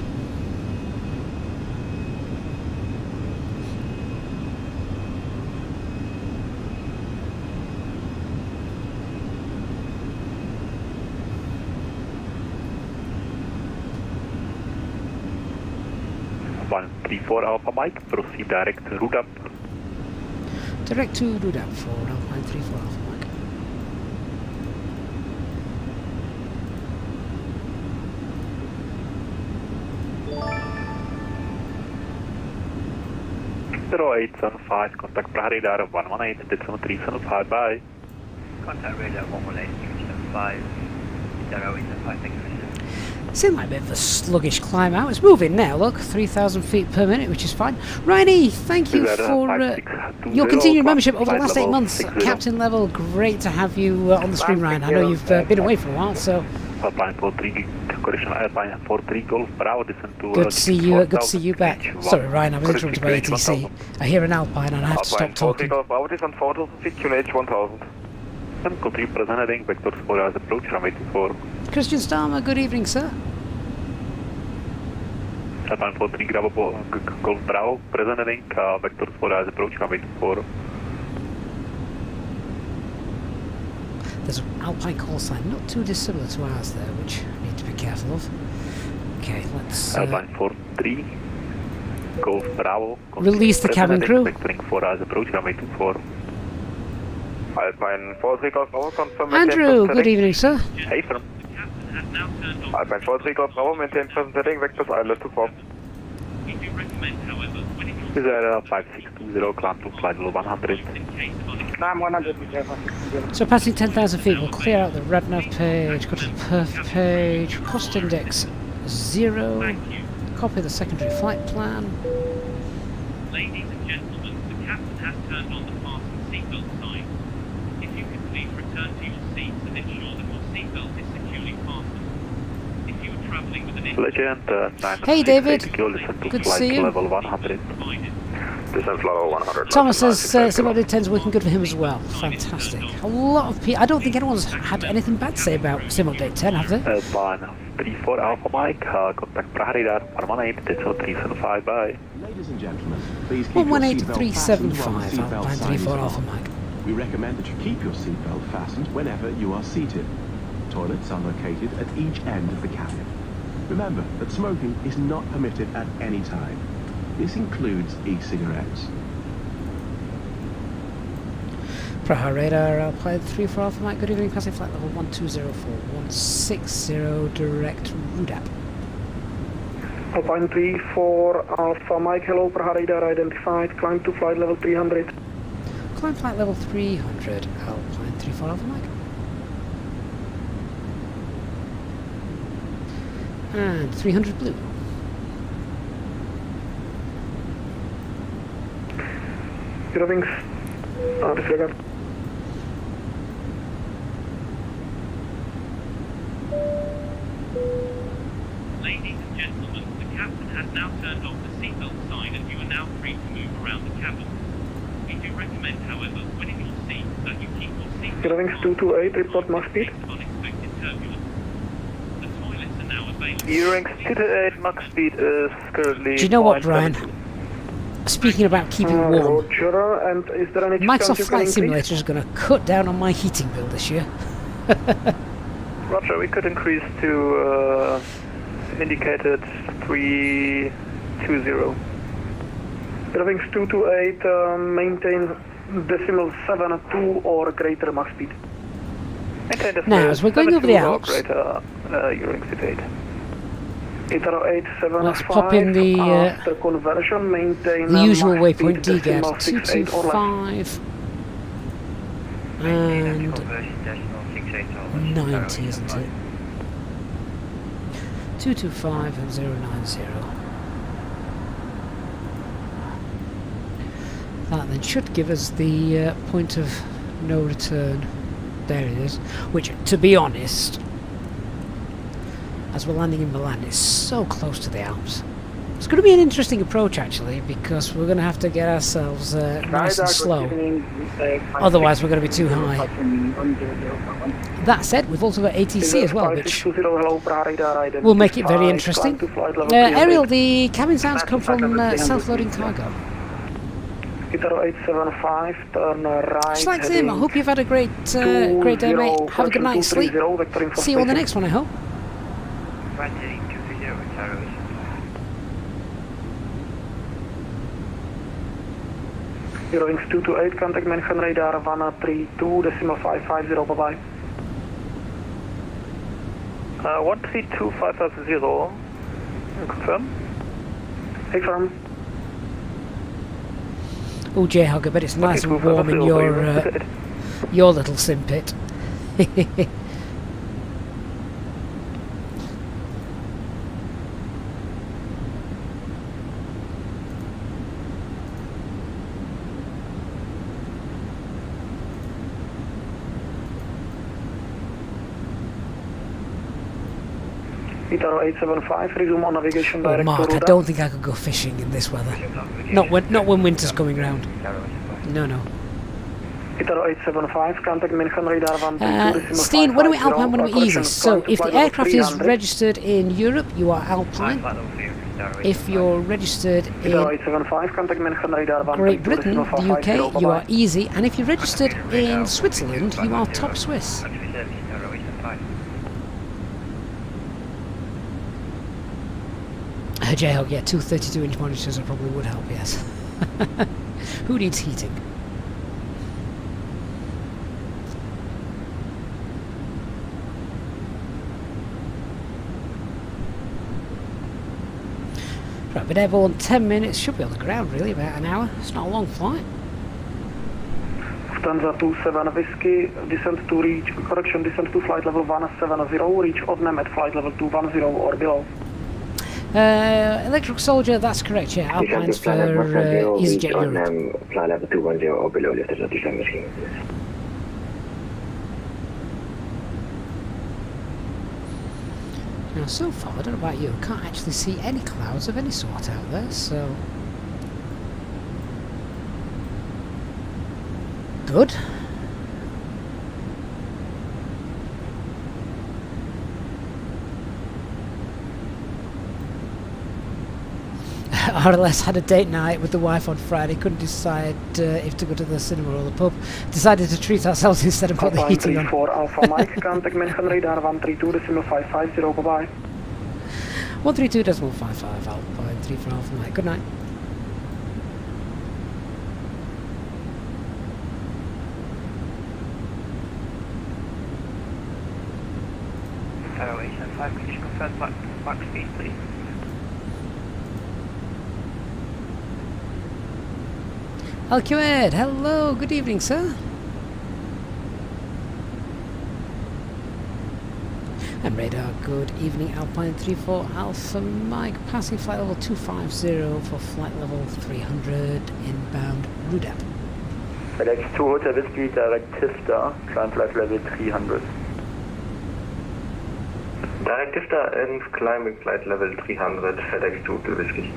Alpine 34 Alpha Mike, proceed direct route up. Direct to Rudap for Alpine 34 Alpha Mike. Zero 0875, contact Prague radar 118, did 7375, bye. Contact radar 118, 0875, thank you. Seemed like a bit of a sluggish climb out. It's moving now, look, 3,000 feet per minute, which is fine. Rainy, thank you for your continued membership over the last 8 months. Captain level, great to have you on the stream, Ryan. I know you've been away for a while, so... Alpine 43, correction, Alpine 43 Golf Bravo, descent to... Good to see you back. Sorry, Ryan, I was interrupted by ATC. I hear an Alpine and I have to stop talking. Golf Bravo, descent 4,000 feet, QNH 1,000. And continue present heading, vectors for as approach, runway 24. Christian Starmer, good evening, sir. Alpine 43 Golf Bravo, present heading, vectors for as approach, runway 24. There's an Alpine call sign, not too dissimilar to ours there, which I need to be careful of. Okay, let's... Alpine 43 Golf Bravo. Release the cabin crew. Vectoring for as approach, runway 24. Alpine 43 Golf Bravo, confirm. Andrew, good evening, sir. Hey, firm. Alpine 43 Golf Bravo, maintain present heading, vectors island to form. Is there 5620, climb to flight level 100? I'm 100. So passing 10,000 feet, we'll clear out the RevNav page, go to the perf page, cost index 0, copy the secondary flight plan. Ladies and gentlemen, the captain has turned on the fasten seatbelt sign. If you could please return to your seats and ensure that your seatbelt is securely fastened. If you are travelling with an Legend, hey David, good to see you. Level 100. Descent level 100. Thomas says Simulated 10's working good for him as well. Fantastic. A lot of people, I don't think anyone's had anything bad to say about Simulated 10, have they? Alpine 34 Alpha Mike, contact Prague radar 118, descent 375, bye. Ladies and gentlemen, please keep your seatbelt fastened while the seatbelt Alpine sign 34 is Alpha on. Mike. We recommend that you keep your seatbelt fastened whenever you are seated. Toilets are located at each end of the cabin. Remember that smoking is not permitted at any time. This includes e-cigarettes. Prague radar, Alpine 34 Alpha Mike, good evening, passing flight level 1204, 160, direct RUDAP. Alpine 34 Alpha Mike, hello, Prague radar identified, climb to flight level 300. Climb flight level 300, Alpine 34 Alpha Mike. And 300 blue. Eurowings, disregard. Ladies and gentlemen, the captain has now turned off the seatbelt sign and you are now free to move around the cabin. We do recommend, however, when in your seat, that you keep your seatbelt Eurowings 228, report max speed. unexpected turbulence. The toilets are now available. Eurowings 228, max speed is currently... Do you know what, Brian? Speaking about keeping warm, Roger, and is there any Microsoft chance you Flight can Simulator is going to cut down on my heating bill this year. Roger, we could increase to indicated 320. Eurowings 228, maintain decimal 72 or greater max speed. Maintain decimal Now, as we're going over the 72 or Alps, greater, Eurowings 228. 80875, let's pop in the after conversion, maintain usual max waypoint speed DGAT decimal 68 or less. 225 and 90, isn't it? 225 and 090. That then should give us the point of no return. There it is. Which, to be honest, as we're landing in Milan, it's so close to the Alps. It's going to be an interesting approach, actually, because we're going to have to get ourselves nice and slow. Otherwise, we're going to be too high. That said, we've also got ATC as well, which will make it very interesting. Ariel, the cabin sounds come from self-loading cargo. 875, turn right. Just like Tim, I hope you've had a great day, mate. Have a good night's sleep. See you on the next one, I hope. Eurowings 228, contact Manhattan radar 132, decimal 550, bye-bye. 132550, confirm? Confirm. Oh, J-Hog, I bet it's nice and warm in your little sim pit. Itaro 875, resume on navigation direct Mark, to I don't think I could go fishing in this weather. Not when winter's coming round. No. Itaro 875, contact Manhattan radar 132, Steen, when are we Alpine, when are we Easy? So, if the aircraft is registered in Europe, you are Alpine. If you're registered in Great Britain, the UK, you are Easy. And if you're registered in Switzerland, you are Top Swiss. J-Hog, yeah, 232-inch monitors probably would help, yes. Who needs heating? Right, been airborne 10 minutes, should be on the ground really, about an hour. It's not a long flight. Lufthansa 27 Whiskey, descent to reach, correction, descent to flight level 170, reach Odnem at flight level 210 or below. Electric Soldier, that's correct, yeah. Alpines for EasyJet Europe. Flight level 210 or below, lifted at December scheme. Now, so far, I don't know about you, I can't actually see any clouds of any sort out there, so... Good. RLS had a date night with the wife on Friday, couldn't decide if to go to the cinema or the pub. Decided to treat ourselves instead and put the heating on. 34 Alpha Mike, contact Manhattan radar 132.550, bye-bye. 132.55 Alpine 34 Alpha Mike, good night. first max speed, please. LQED, hello, good evening, sir. And radar, good evening, Alpine 34 Alpha Mike, passing flight level 250 for flight level 300, inbound RUDAP. FedEx 2 Hotel Whiskey, direct Tifta, climb flight level 300. Direct Tifta and climbing flight level 300, FedEx 2 Hotel Whiskey.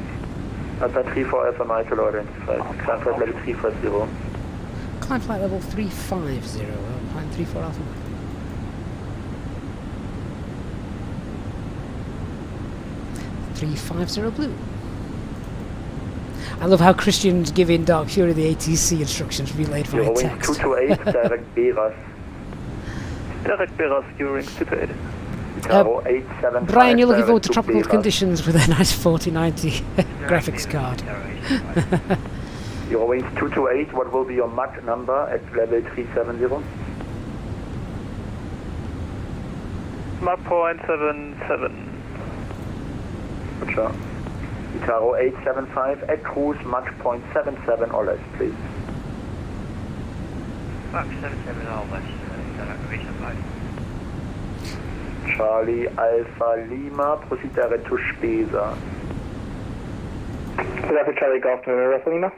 Alpha 34 Alpha Michael identified, climb flight level 350. Climb flight level 350, Alpine 34 Alpha Mike. Blue. I love how Christian's giving Dark Fury the ATC instructions relayed via text. 228, direct Beras. Direct Beras, Eurowings 228. Brian, you're looking forward to tropical conditions with a nice 4090 graphics card. Eurowings 228, what will be your Mach number at level 370? Mach 0.77. Sure. Itaro 875 at cruise, Mach 0.77 or less, please. Mach 77 or less, reservation flight. Charlie Alpha Lima, proceed direct to Spesa. Rapid Charlie Golf November Alpha Lima.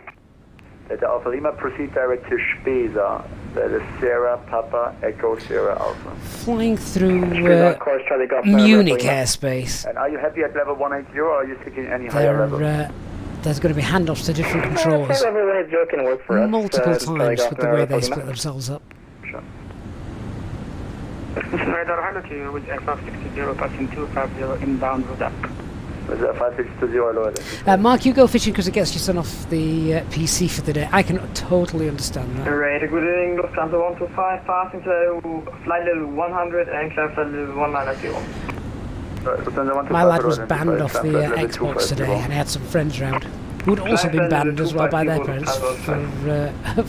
Delta Alpha Lima, proceed direct to Spesa. That is Sierra Papa Echo Sierra Alpha. Flying through Munich airspace. And are you happy at level 180 or are you seeking any higher level? There's going to be handoffs to different controls multiple times with the way they split themselves up. Sure. Radar hello to you with aircraft 60 passing 250 inbound RUDAP. Was that 560 lower? Mark, you go fishing because it gets you son off the PC for the day. I can totally understand that. Radar, good evening, Lufthansa 125, passing to flight level 100 and climb flight level 190. My lad was banned off the Xbox today, and I had some friends around who'd also been banned as well by their parents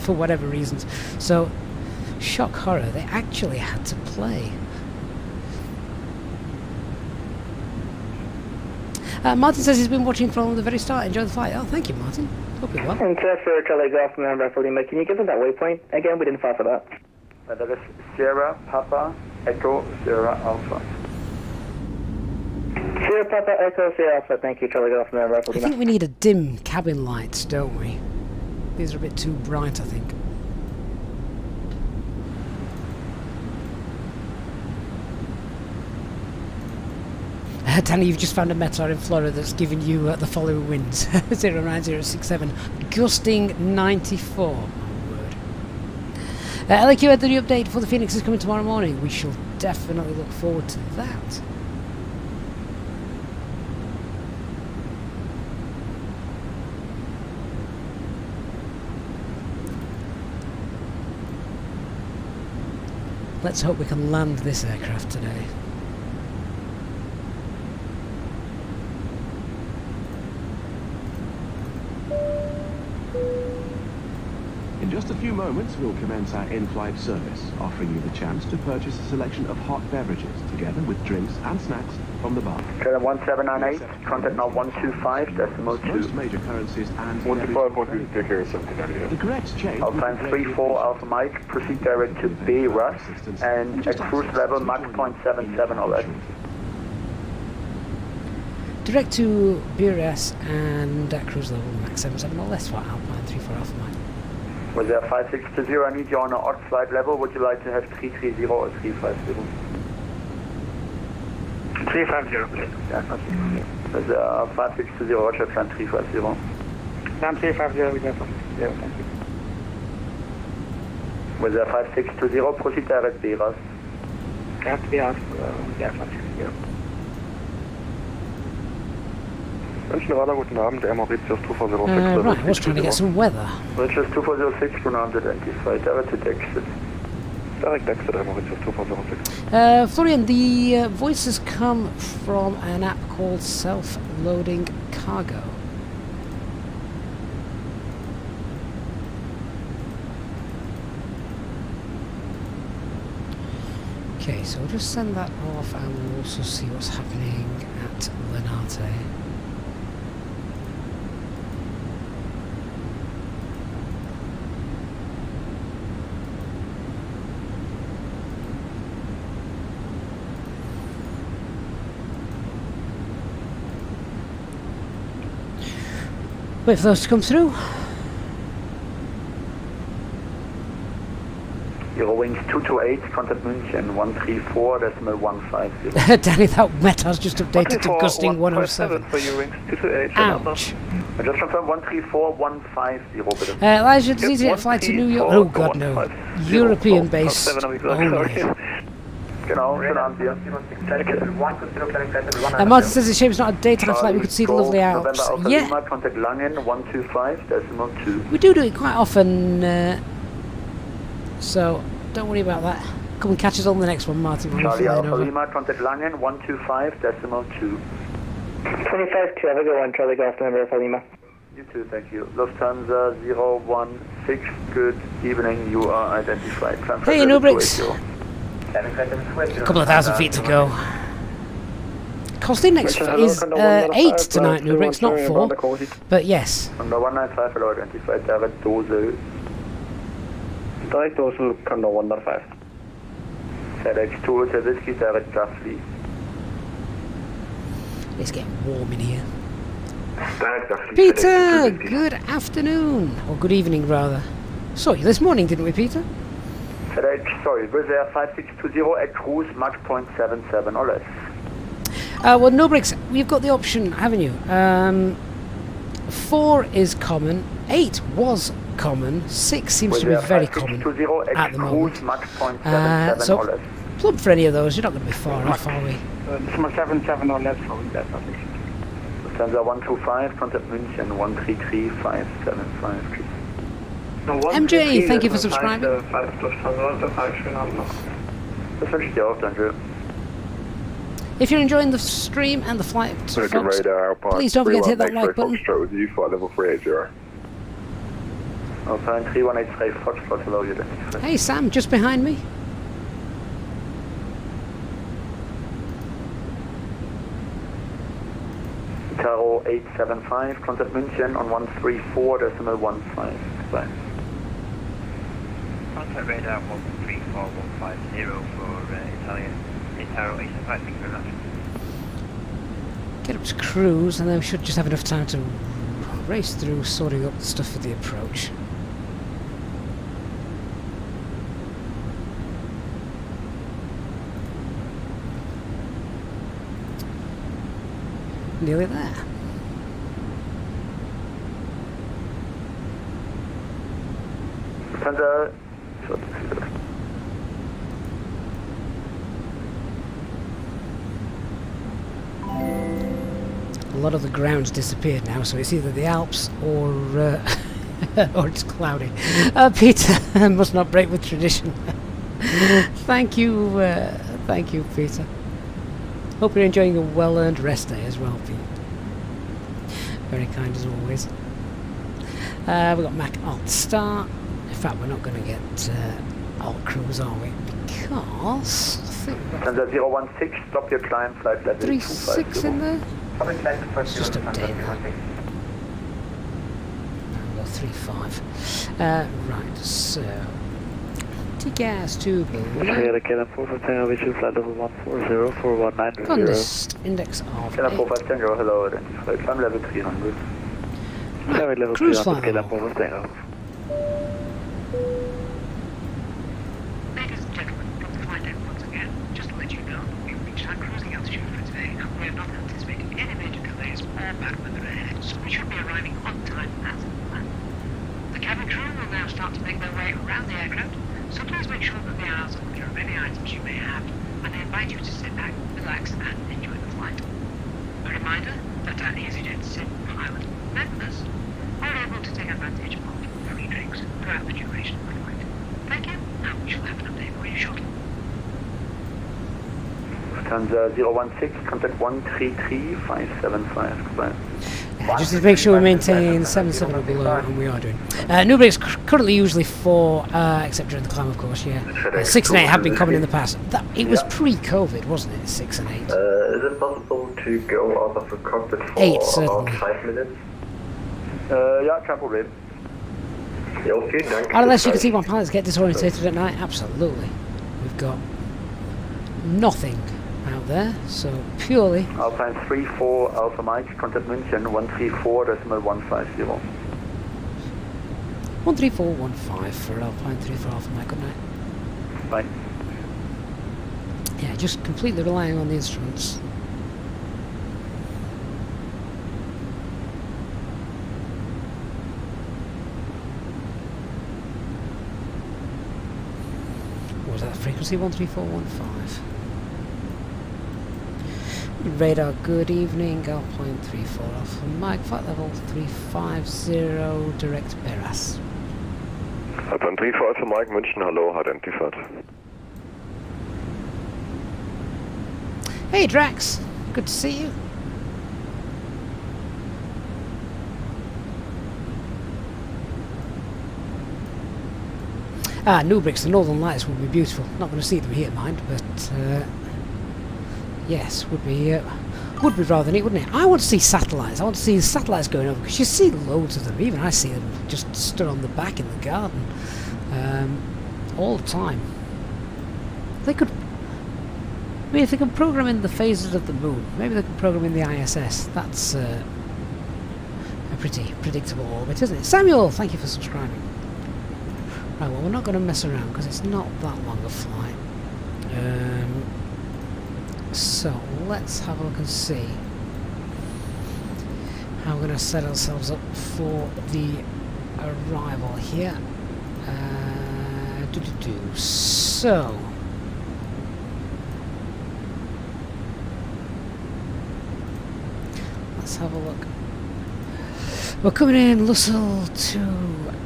for whatever reasons. So, shock horror, they actually had to play. Martin says he's been watching from the very start. Enjoy the flight. Oh, thank you, Martin. Hope you're well. And for Charlie Golf November Alpha Lima, can you give us that waypoint? Again, we didn't fly for that. That is Sierra Papa Echo Sierra Alpha. Sierra Papa Echo Sierra Alpha, thank you, Charlie Golf November Alpha I Lima. think we need a dim cabin lights, don't we? These are a bit too bright, I think. Danny, you've just found a METAR in Florida that's giving you the following winds. 09067, gusting 94. My word. LQ had the new update for the Phoenix is coming tomorrow morning. We shall definitely look forward to that. Let's hope we can land this aircraft today. In just a few moments, we'll commence our in-flight service, offering you the chance to purchase a selection of hot beverages, together with drinks and snacks from the bar. Channel 1798, contact now 125.2. Most major currencies and... The correct change... Alpine 34 Alpha Mike, proceed direct to Beras, and at cruise level Mach 0.77 or less. Direct to BRS and at cruise level Mach 77 or less for Alpine 34 Alpha Mike. Was there 560, I need you on an odd flight level. Would you like to have 330 or 350? 350, please. Yeah, was there 560, Roger, plan 350. Plan 350, we have yeah, thank you. Was there 5620, proceed direct Beras. Direct Beras, yeah, 560. München Radar, guten Abend, Air Mauritius 2406. Right, I was trying to get some weather. Mauritius 2406, to identify, direct to exit. Direct exit, Air Mauritius 2406. Florian, the voices come from an app called Self-Loading Cargo. Okay, so we'll just send that off and we'll also see what's happening at Linate. Wait for those to come through. Eurowings 228, contact München 134.150. Danny, that meta's just updated to gusting 107. For Eurowings 228. Ouch. I just confirmed 134.150, bitte. Elijah, does EasyJet fly to New York? Oh god, no. European base only. Genau, schönen Abend dir. Martin says it's a shame it's not a daytime flight, we could see the lovely Alps. Yeah, Contact Langen 125.2. we do it quite often, so don't worry about that. Come and catch us on the next one, Martin. Charlie Alpha Lima, contact Langen 125.2. 25 2, have a good one, Charlie Golf November Alpha Lima. You too, thank you. Lufthansa 016, good evening, you are identified. Hey, no bricks. A couple of thousand feet to go. Cost index is 8 tonight, no bricks, not 4. But yes. Number 195, hello, identified, direct Dose. Direct Dose, Condo 195. FedEx 2, Hotel Whiskey, direct Duffley. It's getting warm in here. Peter, good afternoon. Or good evening, rather. Saw you this morning, didn't we, Peter? FedEx, sorry, Reserve 5620 at cruise, Mach point 77 or less. Well, no bricks, we've got the option, haven't you? 4 is common, 8 was common, 6 seems to be very common at the moment. So, plump for any of those, you're not going to be far off, are we? Decimal 77 or less, probably that's nothing. Lufthansa 125, contact München 133.575, please. MJ, thank you for subscribing. Das wünsche ich dir auch, danke. If you're enjoying the stream and the flight, folks, please don't forget to hit that like button. Alpine 3183 Foxtrot, hello, you identified. Hey Sam, just behind me. Taro 875, contact München on 134.15. Bye. Contact radar 134150 for Italian. Taro 875, thank you very much. Get up to cruise and then we should just have enough time to race through sorting up the stuff for the approach. Nearly there. Lufthansa. A lot of the ground's disappeared now, so it's either the Alps or or it's cloudy. Peter must not break with tradition. Thank you, Peter. Hope you're enjoying a well-earned rest day as well, Pete. Very kind as always. We've got Mac Alt Star. In fact, we're not going to get Alt Cruise, are we? Because I think we've got 016, stop your climb, flight level 36 in there. It's just update that. We've got 35. Right, so T-gas to Condist index of 8. Hello, identified. Climb level 300. Right, cruise flight. Ladies and gentlemen, from the flight deck once again, just to let you know, we've reached our cruising altitude for today, and we are not anticipating any major delays or bad weather ahead, so we should be arriving on time as planned. The cabin crew will now start to make their way around the aircraft, so please make sure that they are clear of any items you may have, and I invite you to sit back, relax, and enjoy the flight. A reminder that our EasyJet Sim pilot members are able to take advantage of free drinks throughout the duration of the flight. Thank you, and we shall have an update for you shortly. Lufthansa 016, contact 133.575. Goodbye. just to make sure we maintain 77 or below, and we are doing. Newbury's currently usually 4, except during the climb, of course, yeah. 6 and 8 have been common in the past. It was pre-COVID, wasn't it, 6 and 8? Is it possible to go out of the cockpit for 8, about certainly. 5 minutes? Ja, kein Problem. Jo, vielen Dank. Unless you can see my pilots get disorientated at night, absolutely. We've got nothing out there, so purely. Alpine 34 Alpha Mike, contact München 134.150. 13415 for Alpine 34 Alpha Mike, good night. Bye. Yeah, just completely relying on the instruments. What was that frequency? 13415. Radar, good evening. Alpine 34 Alpha Mike, flight level 350, direct Beras. Alpine 34 Alpha Mike, München, hallo, identified. Hey Drax, good to see you. Newbricks, the Northern Lights would be beautiful. Not going to see them here, mind, but yes, would be rather neat, wouldn't it? I want to see satellites. I want to see the satellites going over, because you see loads of them. Even I see them just stood on the back in the garden all the time. They could. I mean, if they can program in the phases of the moon, maybe they can program in the ISS. That's a pretty predictable orbit, isn't it? Samuel, thank you for subscribing. Right, well, we're not going to mess around because it's not that long a flight. So let's have a look and see how we're going to set ourselves up for the arrival here. So let's have a look. We're coming in Lussel to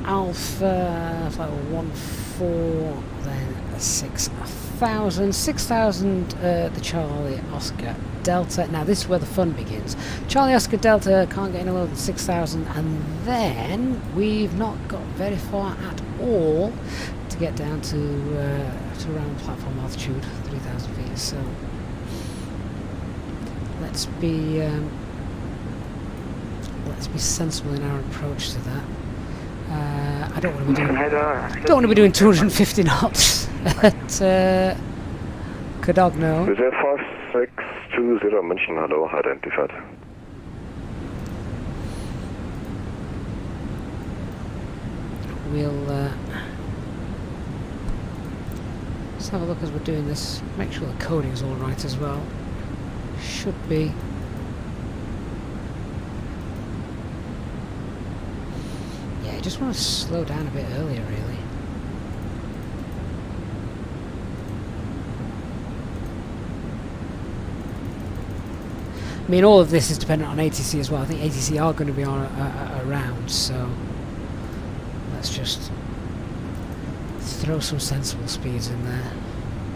Alpha, flight 14, then 6,000, the Charlie Oscar Delta. Now this is where the fun begins. Charlie Oscar Delta can't get any lower than 6,000, and then we've not got very far at all to get down to around platform altitude, 3,000 feet. So let's be sensible in our approach to that. I don't want to be doing 250 knots at Codogno. Reserve 5620 München, hello, identified. We'll let's have a look as we're doing this. Make sure the coding's all right as well. Should be. I just want to slow down a bit earlier, really. I mean, all of this is dependent on ATC as well. I think ATC are going to be on around, so let's just throw some sensible speeds in there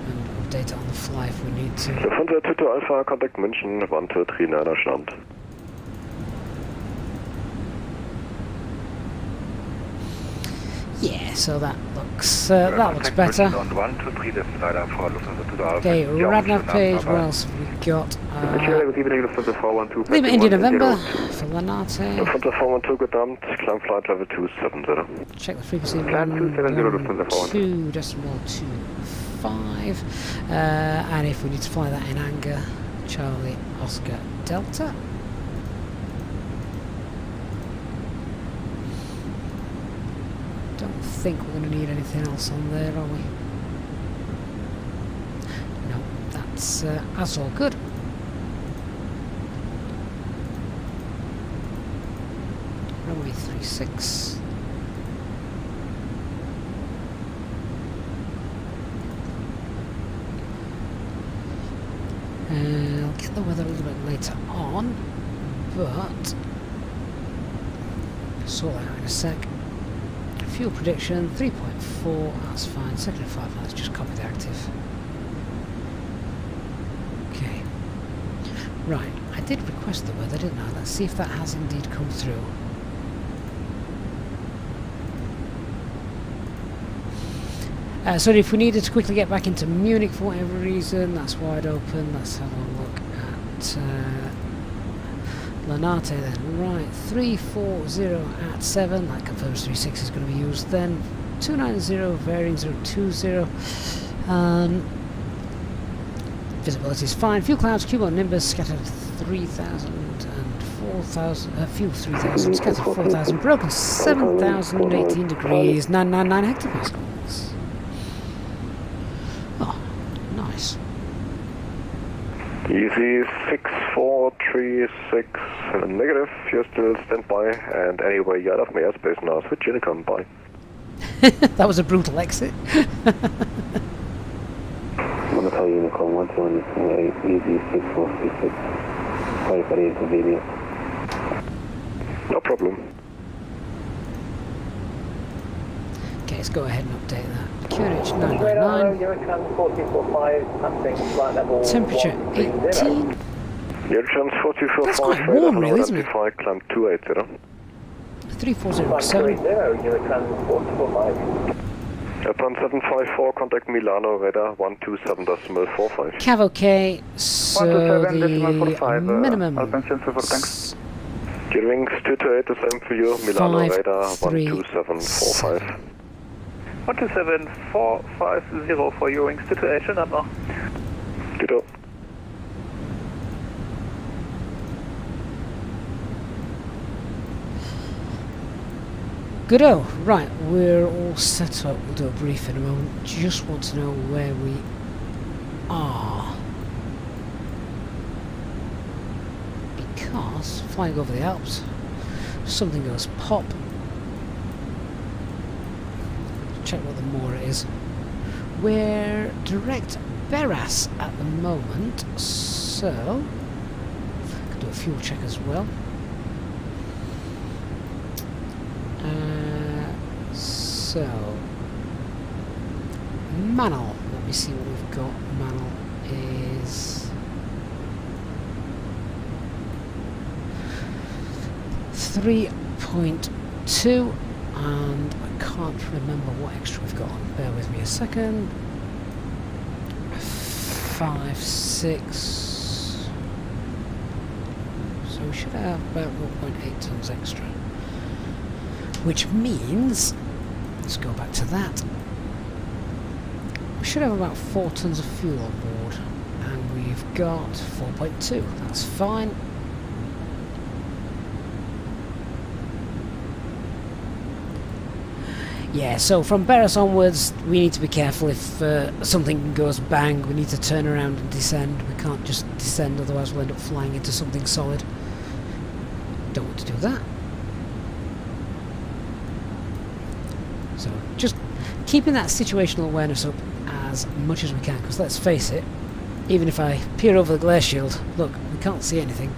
and update it on the fly if we need to. Lufthansa 22 Alpha, contact München, 123 Niederstand. Yeah, so that looks better. Okay, Radnav page, what else have we got? Lima India November for Lanate. Lufthansa 412 gedammt, climb flight level 270. Check the frequency 112.25. And if we need to fly that in anger, Charlie Oscar Delta. Don't think we're going to need anything else on there, are we? No, that's all good. Runway 36. I'll get the weather a little bit later on, but sort that out in a sec. Fuel prediction 3.4, that's fine. Second and 5 lines, just copy the active. Okay. Right, I did request the weather, didn't I? Let's see if that has indeed come through. So if we needed to quickly get back into Munich for whatever reason, that's wide open. Let's have a look at Lanate then. Right, 340 at 7, that confirms 36 is going to be used then. 290, bearing 020. Visibility is fine. Few clouds, cumulus nimbus, scattered 3,000 and 4,000, few 3,000, scattered 4,000, broken 7,018 degrees, 999 hectopascals. Oh, nice. Easy 6436, negative, you're still standby, and anyway, you're out of my airspace now, switch Unicom, bye. That was a brutal exit. Monaco Unicom 128, easy 6436, sorry for the inconvenience. No problem. Okay, let's go ahead and update that. QNH 999. Temperature 18. Eurochan's 425. That's quite warm, really, isn't it? Climb 280. 3407. Upon 754, contact Milano, radar 127.45. Cav OK, so the minimum. Gearwings 228, the same for you. Milano, radar 12745. 127,450 for your wings, 228, number. Ditto. Good-o. Right, we're all set up. We'll do a brief in a moment. Just want to know where we are. Because, flying over the Alps, something goes pop. Check what the more it is. We're direct Beras at the moment, so I can do a fuel check as well. So Manal, let me see what we've got. Manal is 3.2, and I can't remember what extra we've got on. Bear with me a second. 5, 6. So we should have about 0.8 tons extra. Which means, let's go back to that, we should have about 4 tons of fuel on board, and we've got 4.2, that's fine. Yeah, so from Beras onwards, we need to be careful. If something goes bang, we need to turn around and descend. We can't just descend, otherwise we'll end up flying into something solid. Don't want to do that. So just keeping that situational awareness up as much as we can, because let's face it, even if I peer over the glare shield, look, we can't see anything.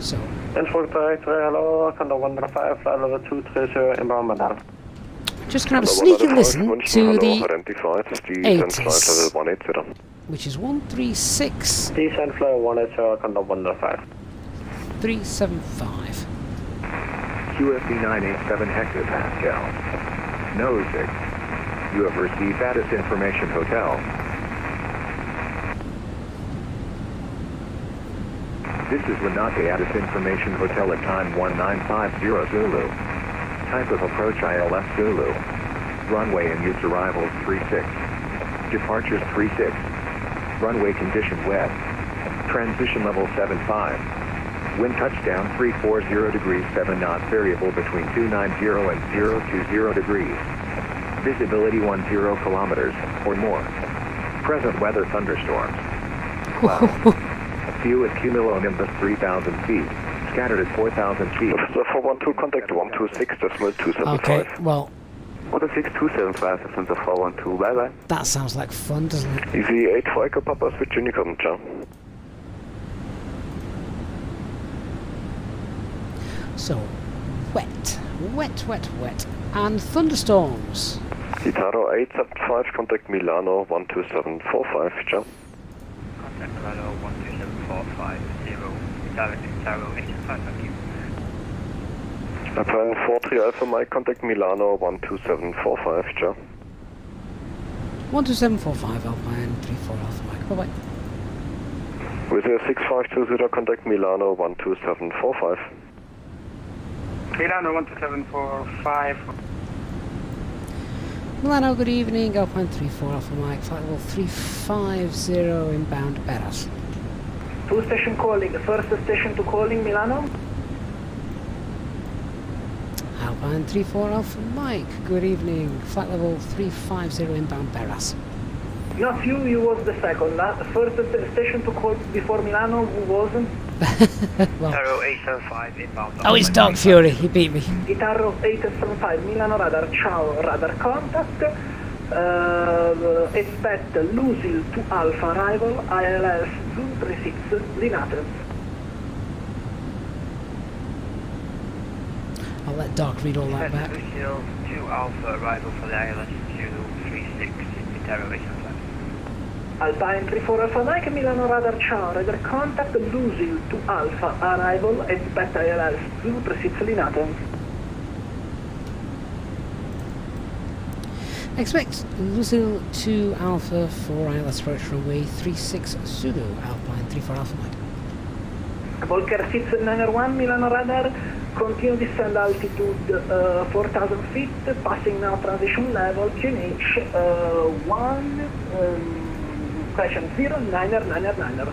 So hello, Condor 105, flight level 230, inbound Manal. Just gonna have a sneaky listen to the 80s, which is 136. Descent flow 180, Condor 105. 375. QFB 987 hectopascal. Nose 6. You have received Addis Information Hotel. This is Renate Addis Information Hotel at time 1950 Zulu. Type of approach ILS Zulu. Runway and use arrivals 36. Departures 36. Runway condition wet. Transition level 75. Wind touchdown 340 degrees 7 knots, variable between 290 and 020 degrees. Visibility 10 kilometers or more. Present weather thunderstorms. Clouds. Few at cumulonimbus 3,000 feet. Scattered at 4,000 feet. So 412, contact 126.275. Okay, well, 126.275, descent of 412, bye bye. that sounds like fun, doesn't it? Easy 8 for Echo Papa, switch Unicom, ciao. So, wet. Wet, wet, wet. And thunderstorms. Itaro 875, contact Milano 12745, ciao. Contact Milano 12745, direct Itaro 875, thank you. Alpine 43 Alpha Mike, contact Milano 12745, ciao. 12745 Alpine 34 Alpha Mike. Bye bye. With a 6520, contact Milano 12745. Milano 12745. Milano, good evening. Alpine 34 Alpha Mike, flight level 350 inbound Beras. 2 station calling, first station to calling Milano. Alpine 34 Alpha Mike, good evening. Flight level 350 inbound Beras. Not you, you was the second. First station to call before Milano, who wasn't? Well, Itaro 875 inbound. oh, it's Dark Fury, he beat me. Itaro 875, Milano radar, ciao, radar contact. Expect Lucille to Alpha arrival, ILS 236, Linate. I'll let Dark read all that back. Lucille to Alpha arrival for the ILS 236, Itaro 875. Alpine 34 Alpha Mike, Milano radar, ciao, radar contact, Lucille to Alpha arrival, expect ILS 236, Linate. Expect Lucille 2 Alpha for ILS approach runway 36 Zulu, Alpine 34 Alpha Mike. Volker 691, Milano radar, continue descend altitude 4,000 feet, passing now transition level, QNH 1, question 0, 9er, 9er, 9er.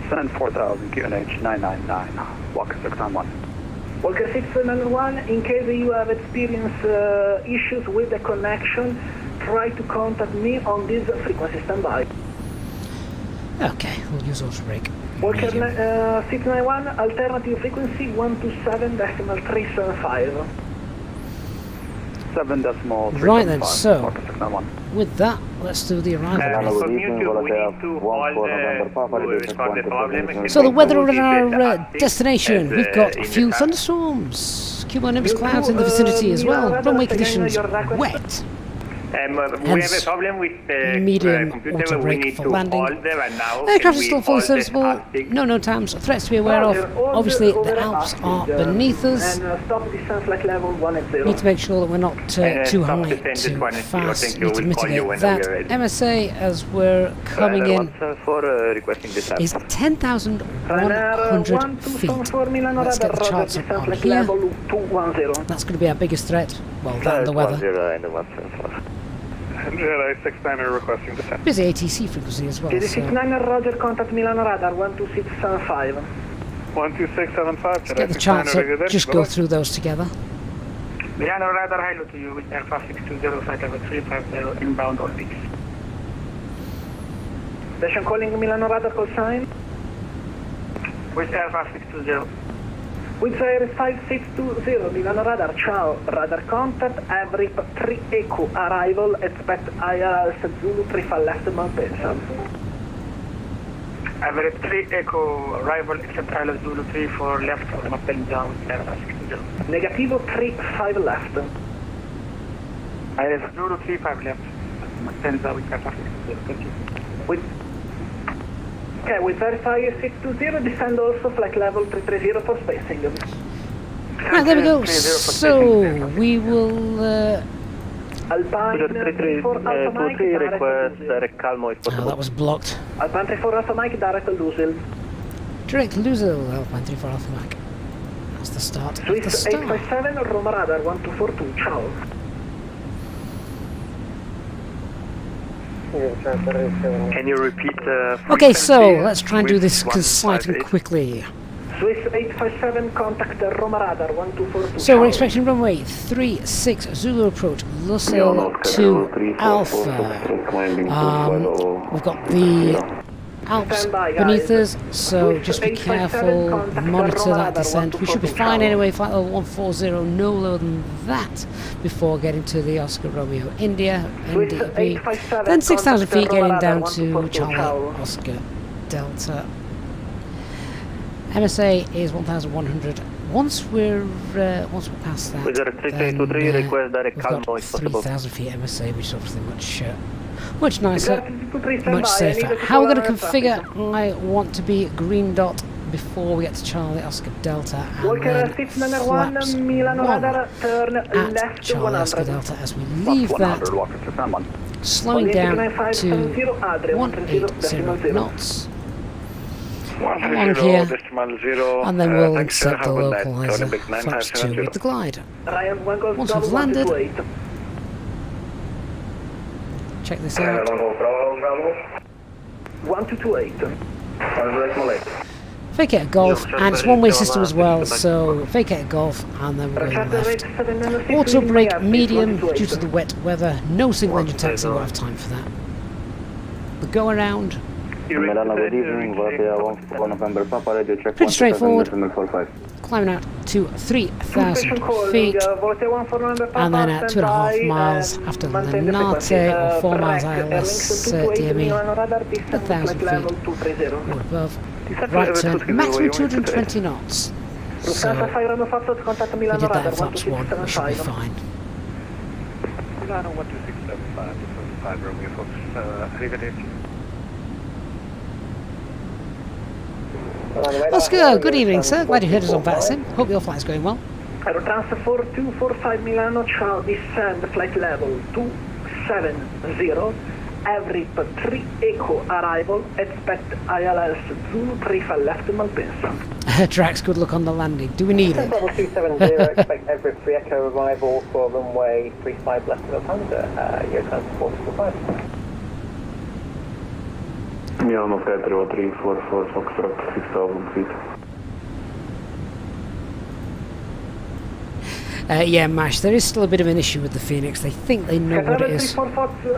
Send 4,000, QNH 999, Walker 691. Walker 691, in case you have experienced issues with the connection, try to contact me on this frequency standby. Okay, we'll use auto brake. Walker 691, alternative frequency 127.375. 7.375. Right then, so Walker 691. with that, let's do the arrival. From YouTube, we need to hold the problem. So the weather at our destination, we've got a few thunderstorms, cumulonimbus clouds in the vicinity as well, runway conditions wet. We have a problem with the medium computer. auto We brake need for to landing. hold them and now Aircraft is we still fully hold the serviceable, Arctic. no known times, threats to be aware of. Obviously the Alps are beneath us. And stop descent flight level 180. Need to make sure that we're not too stop high, descent too at 180. fast. Thank you. Need to We'll call you mitigate whenever that. you're ready. MSA, as we're coming in, requesting this is 10,100 feet. Let's get the charts up on here. That's going to be our biggest threat. Well, that and the weather. 69er requesting descent. Busy ATC frequency as well. So. 69er, Roger, contact Milano radar 12675. 12675. Let's get the charts up, just go through those together. Milano radar, hello to you with aircraft 620, flight level 350, inbound orbit. Station calling Milano radar, call sign. With aircraft 620. With Air 5620, Milano radar, ciao, radar contact, Avrip 3 Echo, arrival, expect ILS Zulu 3 for left Malpensa. Avrip 3 Echo, arrival, expect ILS Zulu 3 for left Malpensa with Air 5620. Negativo 3-5 left. ILS Zulu 3-5 left, Malpensa with Air 5620. With Okay, with verify 620, descend also flight level 330 for spacing. Right, there we go. So, we will... Alpine 34 Alpha Mike, direct Calmo if oh, that was blocked. Alpine 34 Alpha Mike, direct Lucille. Direct Lucille, Alpine 34 Alpha Mike. That's the start. Swiss The start. 857, Roma radar 1242, ciao. Can you repeat Okay, so let's try and do this concise and quickly. Swiss 857, contact Roma radar 1242. So we're expecting runway 36 Zulu approach, Lucille to Alpha. We've got the Alps beneath us, so just be careful, monitor that descent. We should be fine anyway, flight level 140, no lower than that, before getting to the Oscar Romeo India, NDB. Then 6,000 feet getting down to Charlie Oscar Delta. MSA is 1,100 once we're past that, then request direct we've calm got if possible. 3,000 feet MSA, which is obviously much nicer, much safer. How we're going to configure, I want to be green dot before we get to Charlie Oscar Delta, and then flaps 1 at Charlie Oscar Delta as we leave that, slowing down to 180 knots along here, and then we'll insert the localizer flaps 2 with the glide. Once we've landed, check this out. 1228. Vacate at Golf, and it's one-way system as well, so vacate at Golf, and then we're going left. Auto brake medium due to the wet weather, no single engine taxi, we won't have time for that. The go around, pretty straightforward, climbing out to 3,000 feet, and then at 2.5 miles after Linate, or 4 miles ILS DME, 1,000 feet, or above. Right turn, maximum 220 knots. So, we did that in flaps 1, we should be fine. Oscar, good evening sir, glad you heard us on Vatsim. Hope your flight's going well. Aerotransfer 4245 Milano, ciao, descend flight level 270. Every 3 echo arrival, expect ILS Zulu 3 for left Malpensa. Drax, good luck on the landing. Do we need it? Level 270, expect every 3 echo arrival for runway 35 left Malpensa, your transfer 445. Milan of 344 Foxtrot, 6,000 feet. Yeah, Mash, there is still a bit of an issue with the Phoenix. They think they know what it is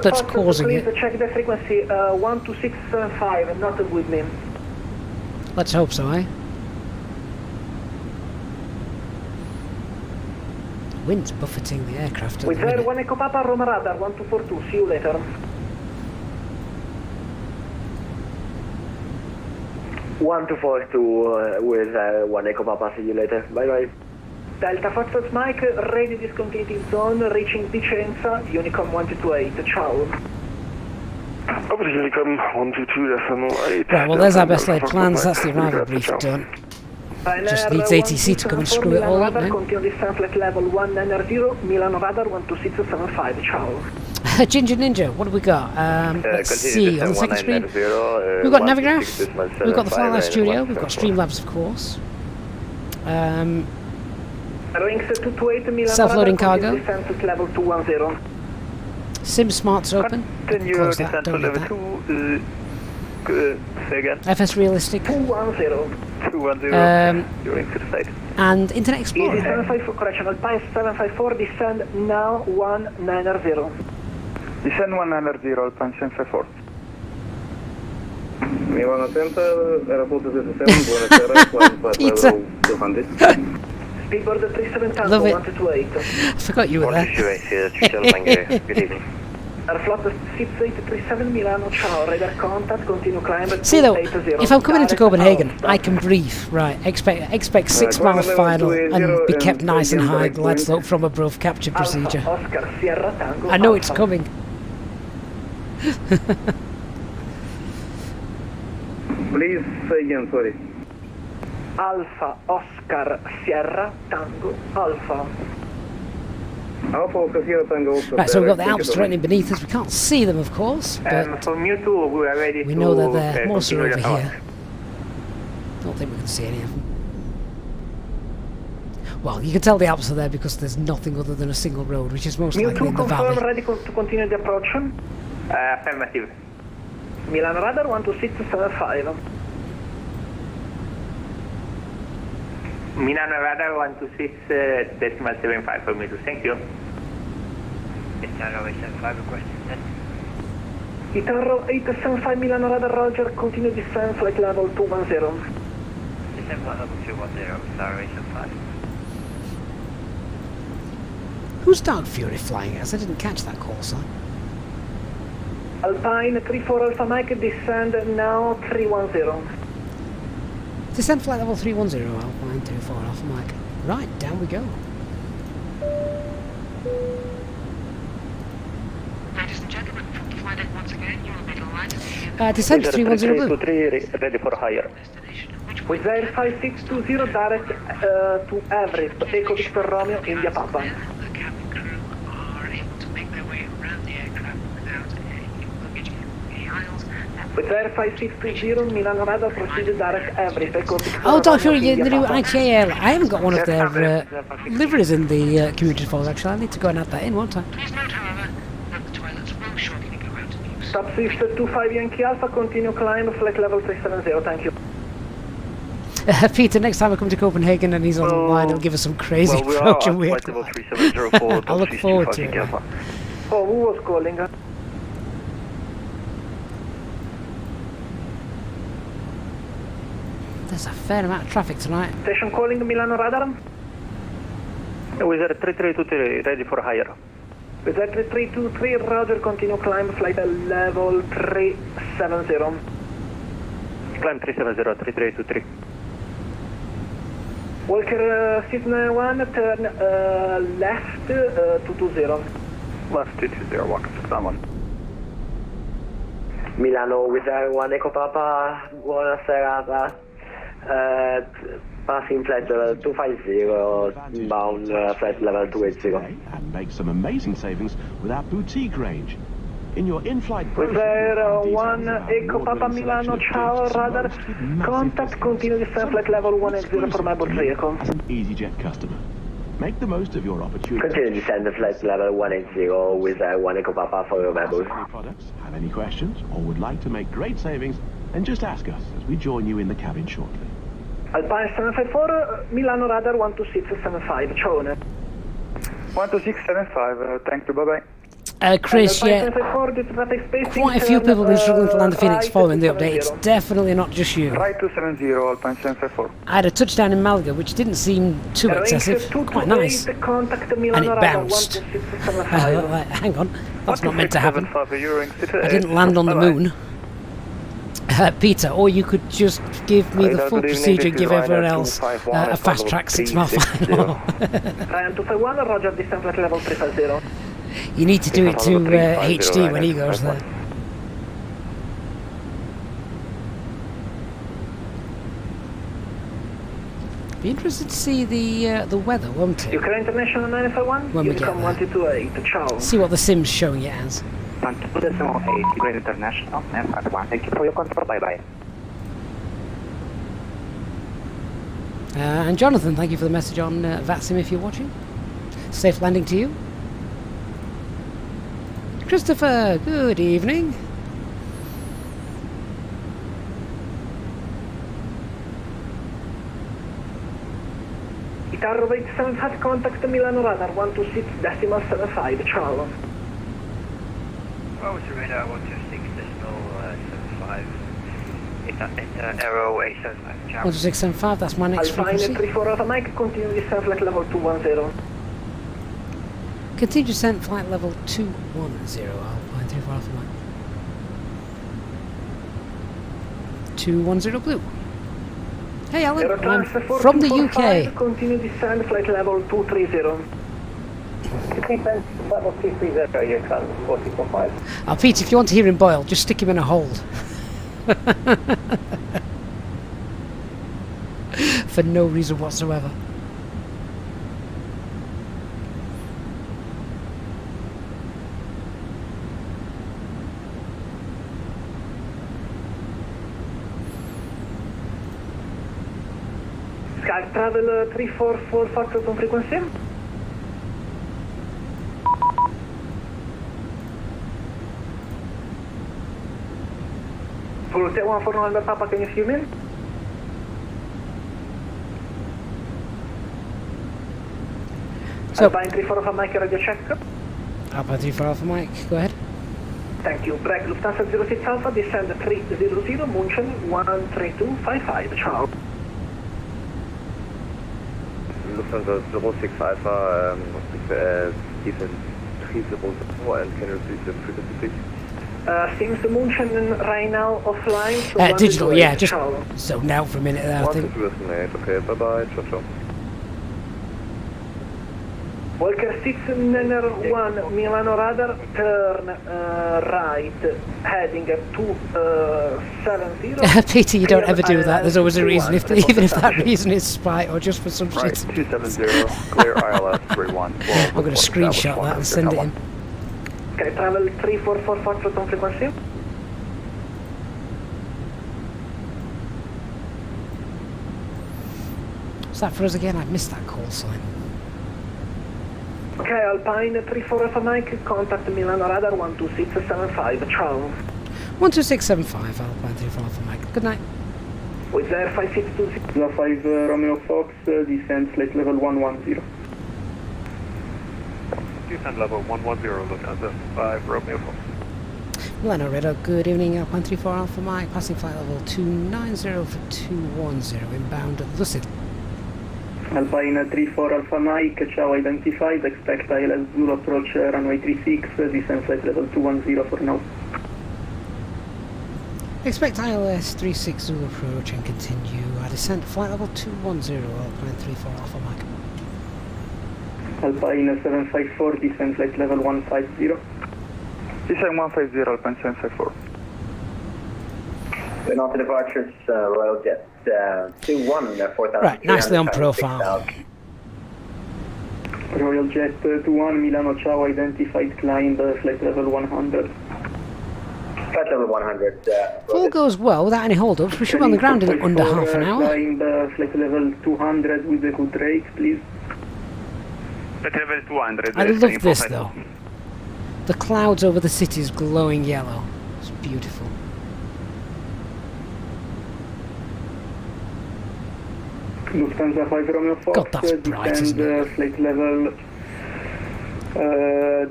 that's causing it. Please check the frequency 1265 and not with me. Let's hope so, eh? Wind's buffeting the aircraft at the minute. 1 Echo Papa, Roma Radar, 1242, see you later. 1242 with 1 Echo Papa, see you later. Bye bye. Delta Foxtrot Mike, ready discontinuity zone, reaching Vicenza, Unicom 128, ciao. Over to Unicom 122.08. Right, well there's our best laid plans, that's the arrival brief done. Just needs ATC to come and screw it all up now. Continue descent flight level 190, Milan Radar 12675, ciao. Ginger Ninja, what have we got? Let's see, on the second screen, we've got Navigraph, we've got the Flylight Studio, we've got Streamlabs of course. Self-loading cargo. Level 210. Sim Smart's open. Close that, don't need that. FS Realistic. 210. And Internet Explorer. 754, correction, Alpine 754, descend now 190. Descend 190, Alpine 754. Milan attenta, aeroporto 07, buonasera, Pizza. 200. Speedboard 37 Tango, Love it. 128. I forgot you were there. Good evening. Airflot 6837 Milano, ciao, radar contact, continue climb at See though, 280. if I'm coming into Copenhagen, I can breathe, right, expect 6 mile final and be kept nice and high, glide slope from above, capture procedure. Oscar, Sierra, Tango, I know Alpha. it's coming. Please say again, sorry. Alpha, Oscar, Sierra, Tango, Alpha. Alpha, Oscar, Sierra, Tango, Alpha. Right, so we've got the Alps threatening beneath us. We can't see them, of course, but For Mewtwo, we are ready we to know that they're mostly over continue the here. Don't think we can see any of them. Well, you can tell the Alps are there because there's nothing other than a single road, which is most likely in Mewtwo the confirm, valley. ready to continue the approach. Affirmative. Milan Radar 12675. Milan Radar 126.75 for Mewtwo, thank you. Itaro 875 requesting set. Itaro 875 Milan Radar, Roger, continue descent, flight level 210. Descent level 210, Itaro 875. Who's Dark Fury flying as? I didn't catch that call sign. Alpine 34 Alpha Mike, descend now 310. Descend flight level 310, Alpine 24 Alpha Mike. Right, down we go. Ladies and gentlemen, from the flight deck once again, you will be delighted to hear Descent 310 blue. 323 ready for higher. Wizz Air 5620 direct to Everest, Echo Victor Romeo, India Papa. the cabin crew are able to make their way around the aircraft without any luggage, any aisles. Wizz Air 5620, Milan radar, proceed direct Everest, Echo Victor Oh, Dr. Romeo, the India new Papa. ITA. I haven't got one of their liveries in the community folder, actually. I need to go and add that in, won't I? Please note, however, that the toilets will shortly go out of use. Stop Swift 25 Yankee Alpha, continue climb, flight level 370, thank you. Peter, next time I come to Copenhagen and he's online, he'll give us some crazy approach and weird. I look forward to it. Oh, who was calling? There's a fair amount of traffic tonight. Station calling Milan radar. Wizz Air 3323 ready for higher. Wizz Air 3323, roger, continue climb, flight level 370. Climb 370, 3323. Walker Sydney 1, turn left 220. Left 220, Walker Sydney 1. Milano Wizz Air 1 Eco Papa, buona serata. Passing flight level 250, inbound flight level 280. And make some amazing savings with our boutique range. In your in-flight Wizz Air 1 Eco Papa Milano, ciao radar, contact, continue descent flight level 180 for my vehicle. As an EasyJet customer, make the most of your opportunity. Continue descent flight level 180 with 1 Eco Papa for your members. Any products, have any questions, or would like to make great savings, then just ask us as we join you in the cabin shortly. Alpine 754, Milano radar 12675, ciao. 12675, thank you, bye-bye. Chris, yeah, quite a few people have been struggling to land the Phoenix following the update. It's definitely not just you. Right 270, Alpine 754. I had a touchdown in Malaga, which didn't seem too excessive, quite nice, and it bounced. Hang on, that's not meant to happen. I didn't land on the moon. Peter, or you could just give me the full procedure and give everyone else a fast track 6 mile final. Ryan 251, roger, descent flight level 350. You need to do it to HD when he goes there. Be interested to see the weather, won't it? Ukraine International 951, when we get there. 1228, ciao. See what the sim's showing it as. Ukraine International 951, thank you for your control, bye-bye. And Jonathan, thank you for the message on Vatsim if you're watching. Safe landing to you. Christopher, good evening. Guitar 875, contact Milano radar 126.75, ciao. Well, it's a radar 126.75. It's Aero 875, ciao. 12675, that's my next Alpine frequency. 34 Alpha Mike, continue descent flight level 210. Continue descent flight level 210, Alpine 34 Alpha Mike. 210 blue. Hey Alan, I'm from the UK. Continue descent flight level 230. Descent level 230, you're transport 445. Oh, Pete, if you want to hear him boil, just stick him in a hold. For no reason whatsoever. Sky Travel 344 Foxtrot on frequency. Full 141 Papa, can you hear me? So, Alpine 34 Alpha Mike, radio check. Alpine 34 Alpha Mike, go ahead. Thank you. Prague Lufthansa 06 Alpha, descend 300, München 13255, ciao. Lufthansa 06 Alpha, descend 300, and can you repeat the frequency, please? Seems the München right now offline. So digital, yeah, just zoned out for a minute there, I think. Okay, bye-bye, ciao, ciao. Walker 6, Nenner 1, Milano radar, turn right, heading 270. Peter, you don't ever do that. There's always a reason, even if that reason is spite or just for some Right, shit. 270, clear ILS 31. I'm going to screenshot that and send it in. Okay, travel 344 Foxtrot on frequency. What's that for us again? I missed that call sign. Okay, Alpine 34 Alpha Mike, contact Milano radar 12675, ciao. 12675, Alpine 34 Alpha Mike. Good night. With Air 5620. 5 Romeo Fox, descent flight level 110. Descent level 110, Lufthansa 5 Romeo Fox. Milano radar, good evening, Alpine 34 Alpha Mike, passing flight level 290 for 210, inbound Lucid. Alpine 34 Alpha Mike, ciao identified, expect ILS Zulu approach runway 36, descent flight level 210 for now. Expect ILS 36 Zulu approach and continue. Descent flight level 210, Alpine 34 Alpha Mike. Alpine 754, descent flight level 150. Descent 150, Alpine 754. We're on to departures, Royal Jet 21, 4,000. Right, nicely on profile. Royal Jet 21, Milano, ciao identified, climb flight level 100. Flight level 100. If all goes well without any hold-ups, we should be on the ground in under half an hour. Climb flight level 200 with a good rate, please. Flight level 200. I love this though. The clouds over the city is glowing yellow. It's beautiful. Lufthansa 5 Romeo Fox, God, that's bright, isn't it? flight level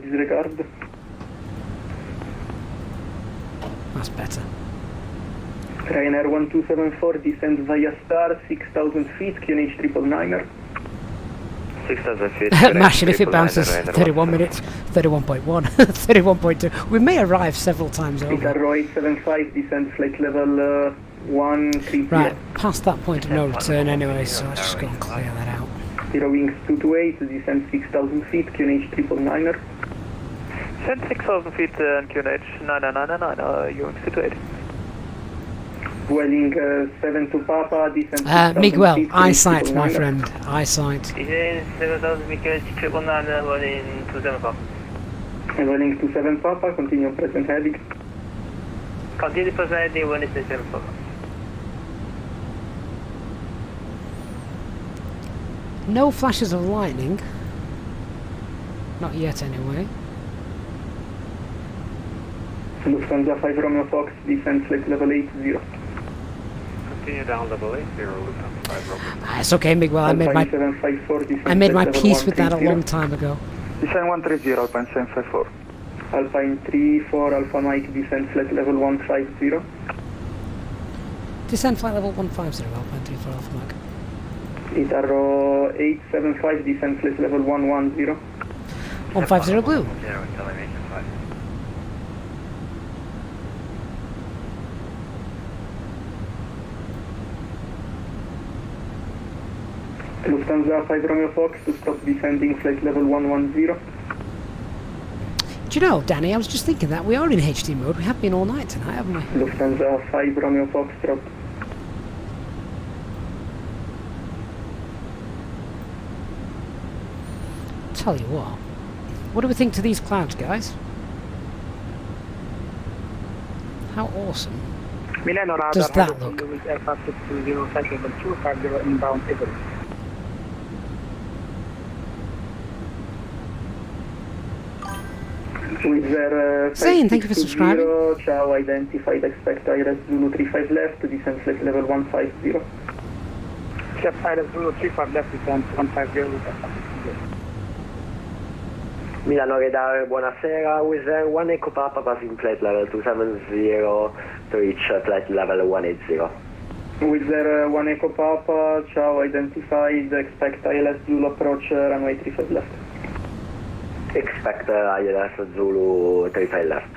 disregard. That's better. Ryanair 1274, descend via star, 6,000 feet, QNH 999er. 6,000 feet. Imagine if it bounces 31 minutes, 31.1, 31.2. We may arrive several times over. Peter 875, descend flight level 130. Right, past that point of no return anyway, so let's just go and clear that out. Zero wings 228, descend 6,000 feet, QNH 999er. Send 6,000 feet and QNH 9999, you wings 228. Vueling 7 to Papa, descend 6,000 Miguel, feet, eyesight, my friend, eyesight. 7,000 feet, triple nine, running 27 Papa. Vueling 27 Papa, continue present heading. Continue present heading, running 27 Papa. No flashes of lightning. Not yet anyway. Lufthansa 5 Romeo Fox, descend flight level 80. Continue down level 80, Lufthansa 5 Romeo. It's okay, Miguel, I made my peace with that a long time ago. Descent 130, Alpine 754. Alpine 34 Alpha Mike, descend flight level 150. Descend flight level 150, Alpine 34 Alpha Mike. Itaro 875, descend flight level 110. 150 blue. Lufthansa 5 Romeo Fox to stop descending flight level 110. Do you know, Danny, I was just thinking that we are in HD mode. We have been all night tonight, haven't we? Lufthansa 5 Romeo Fox drop. Tell you what do we think to these clouds, guys? How awesome does that look? With their Zane, thank you for subscribing. Ciao, identified, expect IRS Zulu 35 left, descend flight level 150. Chef IRS Zulu 35 left, descend 150. Milano radar, buonasera, with 1 Echo Papa passing flight level 270 to reach flight level 180. With their 1 Echo Papa, ciao, identified, expect ILS Zulu approach runway 35 left. Expect ILS Zulu 35 left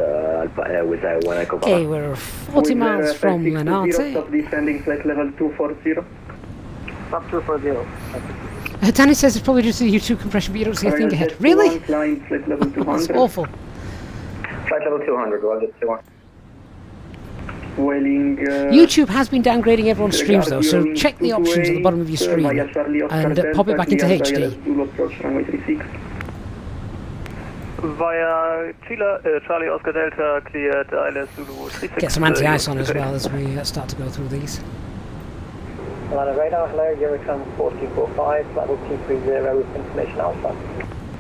with 1 Echo Papa. Okay, we're 40 miles from Lenate. Stop descending flight level 240. Stop 240. Danny says it's probably just the U2 compression, but you don't see a thing ahead. Really? That's awful. Flight level 200, Roger, 21. YouTube has been downgrading everyone's streams though, so check the options at the bottom of your screen and pop it back into HD. Via Charlie Oscar Delta, cleared ILS Zulu 36. Get some anti-ice on as well as we start to go through these. Milan radar, hello, Eurocon 4245, level 230 with information Alpha.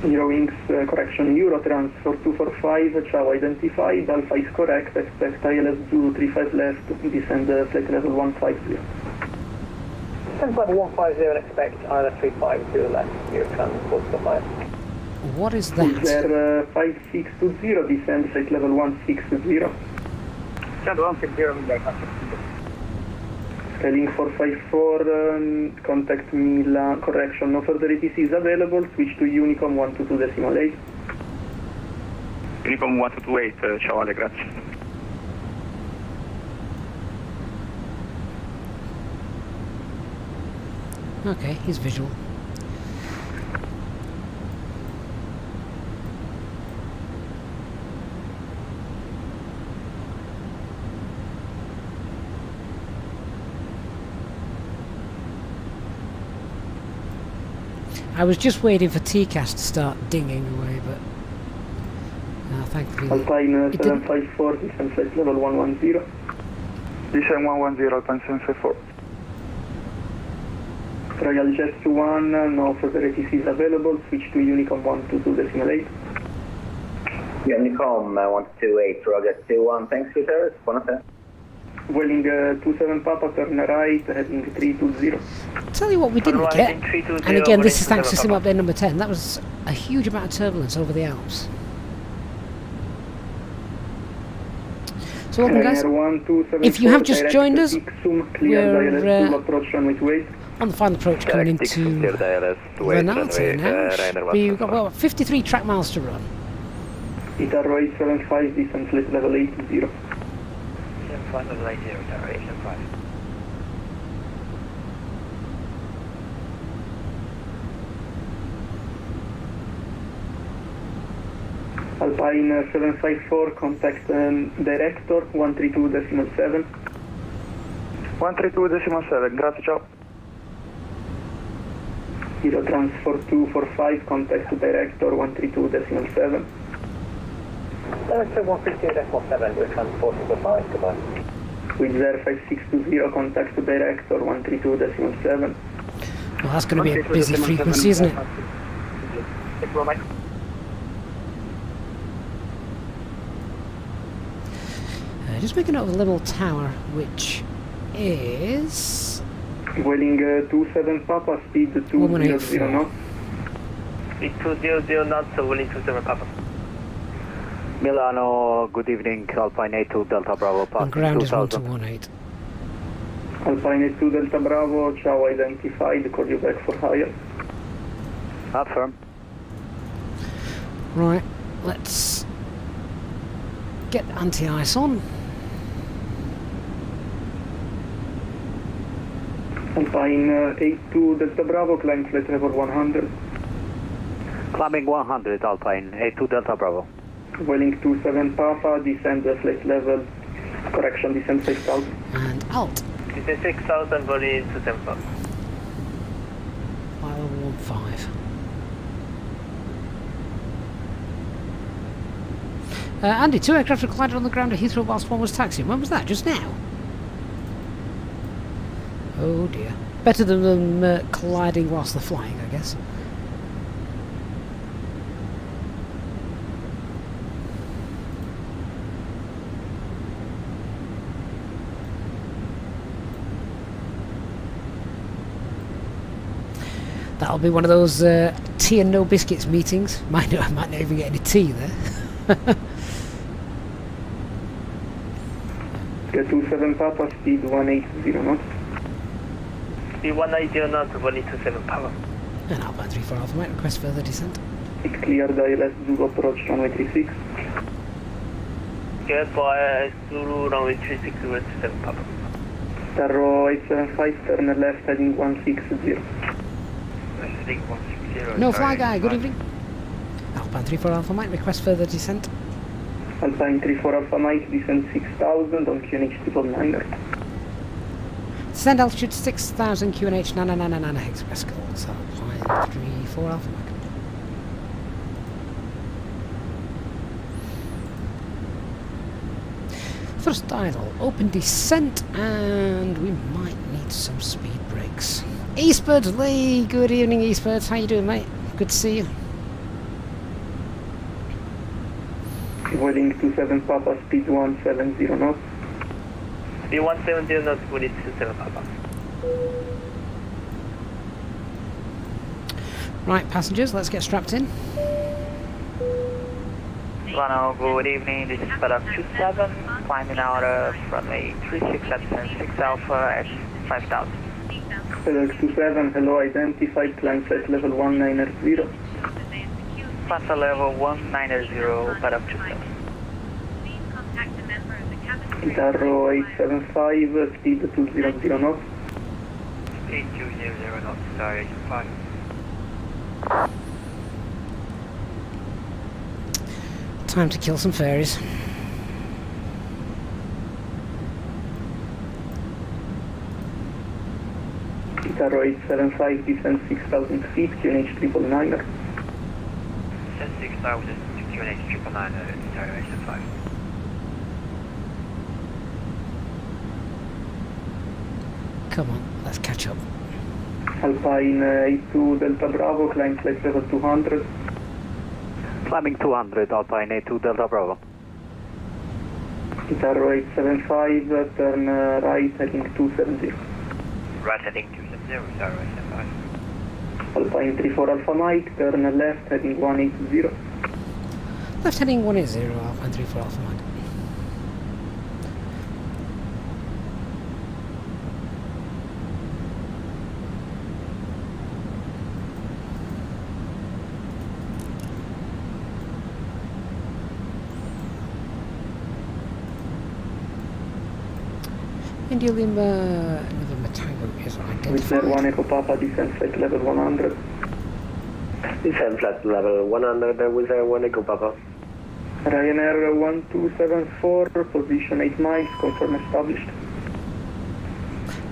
Eurowings, correction, Eurotrans 4245, chow identified, Alpha is correct, expect ILS Zulu 35 left, descend flight level 150. Descend level 150 and expect ILS 350 left, Eurocon 4245. What is that? There 5620, descend flight level 160. Descend 160, Scaling 454, contact Milan, correction, no further ATCs available, switch to Unicom 122.8. Unicom 1228, ciao Ale, grazie. Okay, he's visual. I was just waiting for TCAS to start dinging away, but thankfully Alpine 754, descent flight level 110. Descent 110, Alpine 754. Royal Jet 1, no further ATCs available, switch to Unicom 122.8. Unicom 128, Roger 21, thanks for service, buonasera. Welling 27 Papa, turn right, heading 320. Tell you what we didn't get, and again this is thanks to sim update number 10, that was a huge amount of turbulence over the Alps. So welcome guys, if you have just joined us, we're on the final approach coming into Renate now. We've got about 53 track miles to run. Itaro 875, descent flight level 80. Flight level 80, Itaro 875. Alpine 754, contact director 132.7. 132.7, grazie, ciao. Eurotrans 4245, contact director 132.7. Director 152.7, Eurotrans 4245, goodbye. With Air 5620, contact director 132.7. Well, that's going to be a busy frequency, isn't it? Just making out of a little tower, which is... Welling 27 Papa, speed 200 knots. Speed 200 knots, so Welling 27 Papa. Milano, good evening, Alpine 82 Delta Bravo, passing 2000. Ground is 1218. Alpine 82 Delta Bravo, chow identified, call you back for higher. Affirm. Right, let's get anti-ice on. Alpine 82 Delta Bravo, climb flight level 100. Climbing 100, Alpine 82 Delta Bravo. Welling 27 Papa, descend flight level, correction, descend 6000. And alt. Descend 6000, Welling 27 Papa. 5015. Andy, 2 aircraft have collided on the ground at Heathrow whilst one was taxiing. When was that? Just now? Oh dear. Better than them colliding whilst they're flying, I guess. That'll be one of those tea and no biscuits meetings. Might not even get any tea there. Get 27 Papa, speed 180 knots. Speed 180 knots, 127 Papa. And Alpine 34 Alpha might request further descent. It cleared ILS Zulu approach runway 36. Cleared by Zulu runway 36, 127 Papa. Taro 875, turn left heading 160. heading 160. No fly guy, good evening. Alpine 34 Alpha Mike, request further descent. Alpine 34 Alpha Mike, descend 6000 on QNH 999er. Descend altitude 6000 QNH 9999 Express Gold. Alpine 34 Alpha Mike. Thrust idle, open descent, and we might need some speed brakes. Eastbird Lee, good evening Eastbirds, how you doing mate? Good to see you. Avoiding 27 Papa, speed 170 knots. Speed 170 knots, avoiding 27 Papa. Right, passengers, let's get strapped in. Milano, good evening, this is Prague 27, climbing out of runway 36 at 6 Alpha at 5000. Prague 27, hello, identified, climb flight level 190. Flight level 190, Prague 27. Guitarro 875, speed 200 knots. Speed 200 knots, sorry, 5. Time to kill some fairies. Guitarro 875, descend 6000 feet, QNH 999er. Descend 6000 to QNH 999, Guitarro 875. Come on, let's catch up. Alpine 82 Delta Bravo, climb flight level 200. Climbing 200, Alpine A2 Delta Bravo. Guitarro 875, turn right, heading 270. Right heading 270, Guitarro 875. Alpine 34 Alpha Mike, turn left, heading 180. Left heading 180, Alpine 34 Alpha Mike. India Lima November Tango is With identified. 1 Echo Papa, descend flight level 100. Descend flight level 100 with 1 Echo Papa. Ryanair 1274, position 8 miles, confirm established.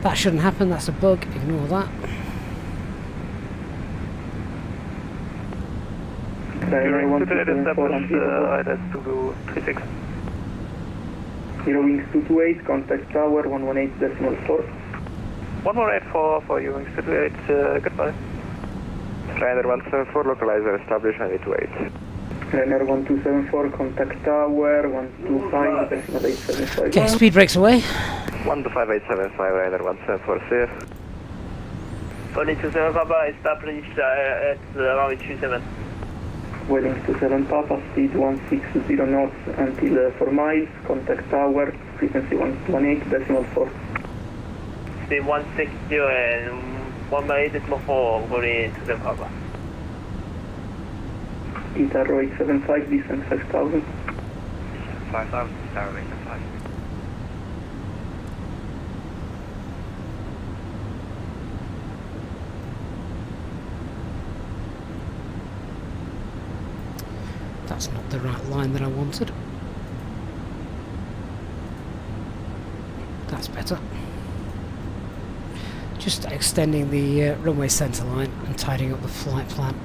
That shouldn't happen, that's a bug, ignore that. Ryanair 1274, to 36. 0 wings 228, contact tower 118.4. 118 for you, wings 228, goodbye. Ryanair 174, localizer established 928. Ryanair 1274, contact tower 125.875. Okay, speed brakes away. 125.875, Ryanair 174, safe. 27 Papa, established at runway 27. Waiting to 7 Papa, speed 160 knots until 4 miles, contact tower, frequency 118.4. Speed 160 and 1.8.4, going to 7 Papa. Guitarro 875, descend 5000. 5000, Guitarro 875. That's not the right line that I wanted. That's better. Just extending the runway centre line and tidying up the flight plan.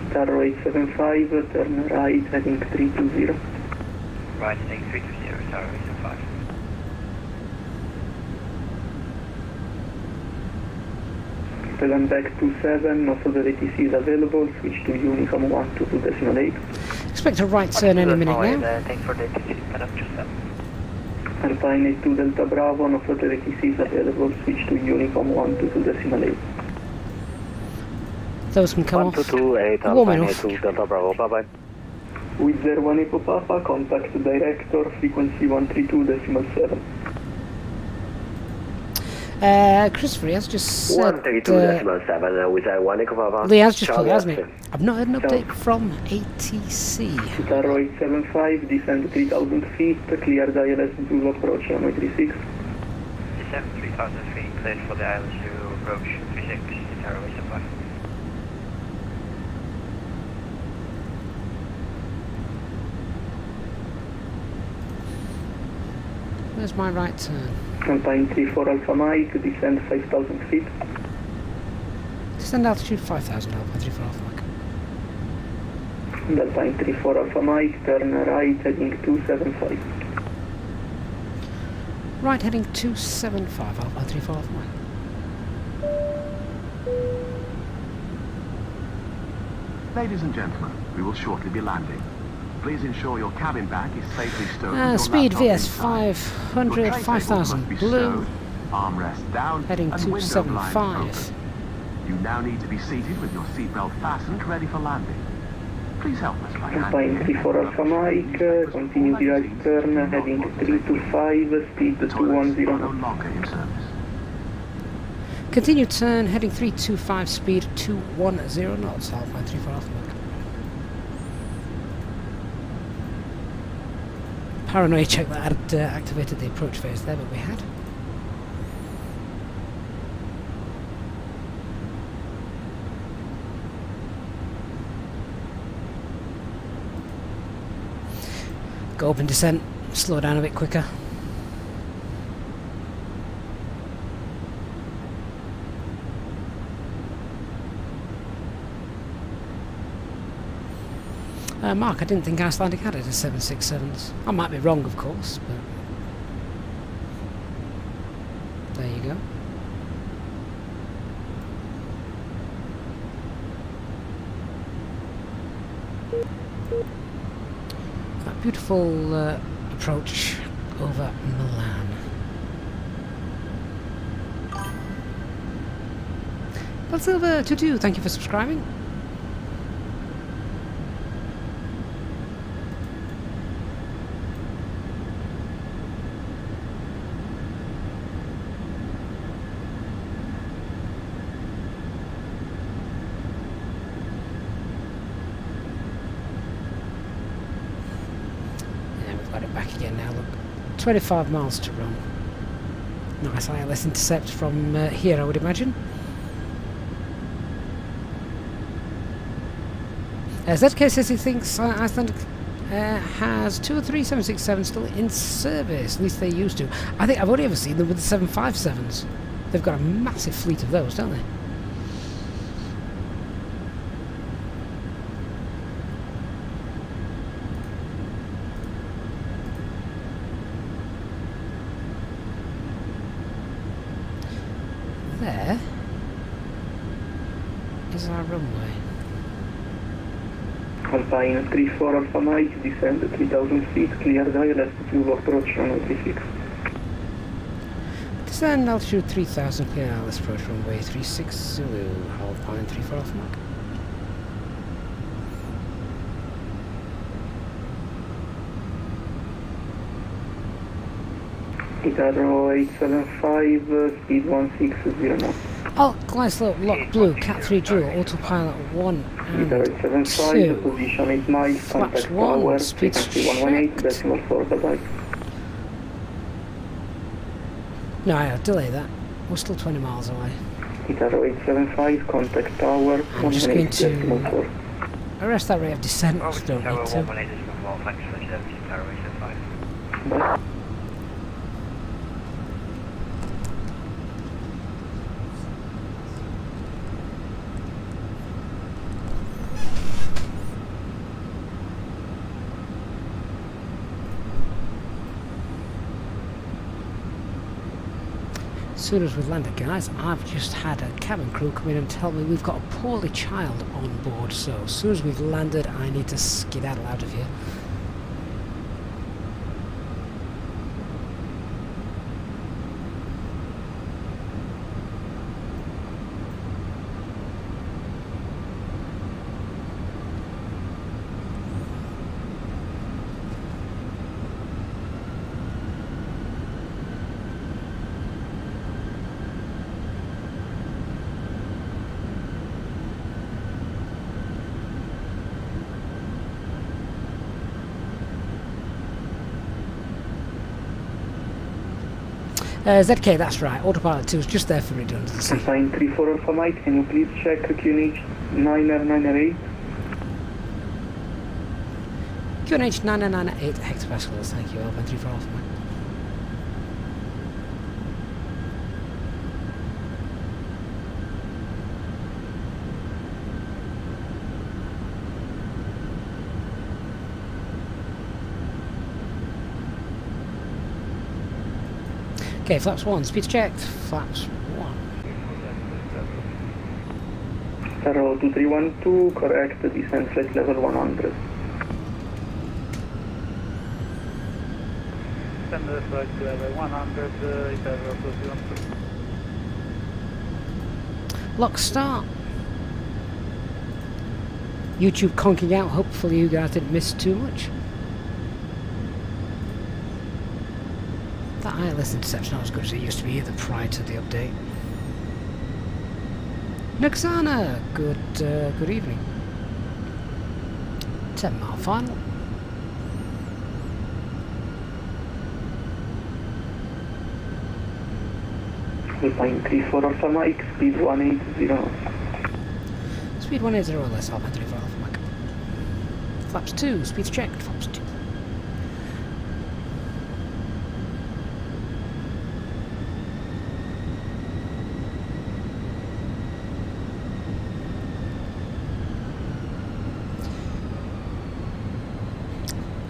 Guitarro 875, turn right, heading 320. Right heading 320, Guitarro 875. Seven back to 7, no further ATC is available, switch to Uniform 122.8. Expect a right turn any minute now. Thanks for the ATC, Prague 27. Alpine 82 Delta Bravo, no further ATC is available, switch to Uniform 122.8. Those can come off. 122.8, Warming Alpine off. 82 Delta Bravo, bye bye. With 01 Echo Papa, contact director, frequency 132.7. Christopher, he has just said... 132.7 with a 1 echo Lee has just put it, hasn't he? I've not heard an update from ATC. Guitar 875, descend 3,000 feet, clear the ILS to approach runway 36. Descend 3,000 feet, cleared for the ILS to approach 36, Guitar 875. Where's my right turn? Alpine 34 Alpha Mike, descend 5,000 feet. Descend altitude 5,000, Alpine 34 Alpha Mike. And Alpine 34 Alpha Mike, turn right, heading 275. Right, heading 275, Alpine 34 Alpha Mike. Ladies and gentlemen, we will shortly be landing. Please ensure your cabin bag is safely stowed. With your Speed laptop VS inside. 500, Your tray 5,000 table must be blue. stowed, armrest down, Heading and window blinds 275. open. You now need to be seated with your seatbelt fastened, ready for landing. Please help us by Alpine handing 34 Alpha Mike, continue the right turn, heading 325, speed the toilets are no 210. longer in service. Continue turn, heading 325, speed 210 knots, Alpine 34 Alpha Mike. Paranoia check that had activated the approach phase there, but we had. Go up and descent, slow down a bit quicker. Mark, I didn't think Icelandic had it as 767s. I might be wrong, of course, but there you go. That beautiful approach over Milan. Well, Silver Tutu, thank you for subscribing. Got it back again now, look. 25 miles to run. Nice ILS intercept from here, I would imagine. ZK says he thinks Icelandic has 2 or 3 767s still in service, at least they used to. I think I've only ever seen them with the 757s. They've got a massive fleet of those, don't they? There is our runway. Alpine 34 Alpha Mike, descend 3,000 feet, clear the ILS to approach runway 36. Descend altitude 3,000, clear ILS approach runway 36 Zulu, Alpine 34 Alpha Mike. Guitar 875, speed 160 knots. Oh, glide slope, lock blue, Cat 3 dual, autopilot 1 Guitar and 875, 2. position 8 miles, Flaps contact 1, tower, speed frequency 118, checked. decimal 4 bye. No, I'll delay that. We're still 20 miles away. Guitar 875, contact tower, I'm just going 118, decimal 4. to arrest that rate of descent, Oh, don't Tower need to. 118 decimal 4, thanks for the service, Guitar 875. Bye. As soon as we've landed, guys, I've just had a cabin crew come in and tell me we've got a poorly child on board, so as soon as we've landed I need to skedaddle out of here. ZK, that's right. Autopilot 2 is just there for redundancy. Assigned 34 Alpha Mike, can you please check QNH 9R9R8? QNH 998 hectopascals, thank you. Alpine 34 Alpha Mike. Okay, flaps 1, speed checked, flaps 1. 2312, correct, descent flight level 100. Send the flight level 100, Lock start. YouTube conking out, hopefully you guys didn't miss too much. That ILS interception not as good as it used to be either prior to the update. Noxana, good evening. 10 mile final. Alpine 34 Alpha Mike, speed 180. Speed 180 or less, Alpine 34 Alpha Mike. Flaps 2, speeds checked, flaps 2.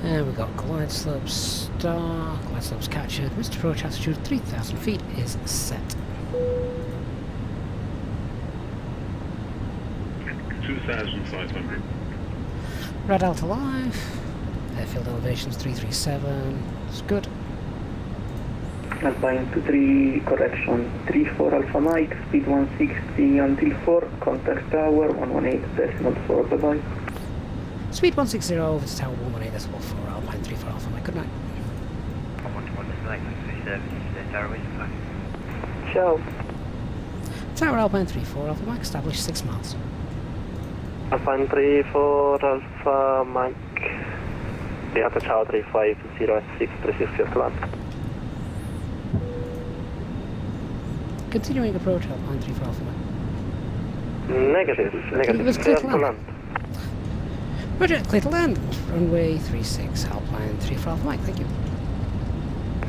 And we've got glide slopes start, glide slopes captured, missed approach altitude 3,000 feet is set. 2,500. Red Alta live, airfield elevations 337, it's good. Alpine 23, correction, 34 Alpha Mike, speed 160 until 4, contact tower 118.4, bye-bye. Speed 160 over to tower 118.4, Alpine 34 Alpha Mike, good night. Ciao. Tower Alpine 34 Alpha Mike, established 6 miles. Alpine 34 Alpha Mike, Delta Ciao 350 at 636 o'clock. Continuing approach Alpine 34 Alpha Mike. Negative. It was clear to Clear land. Roger, clear to land. Runway 36 Alpine 34 Alpha Mike, thank you.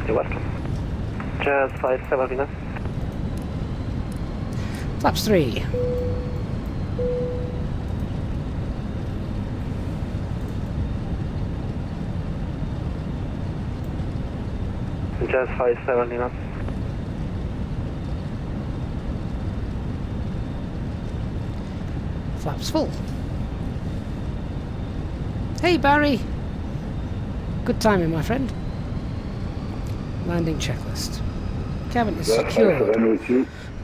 You're welcome. Jazz 57 Venus. Flaps 3. Jazz 57 Venus. Flaps full. Hey Barry! Good timing, my friend. Landing checklist. Cabin is secure.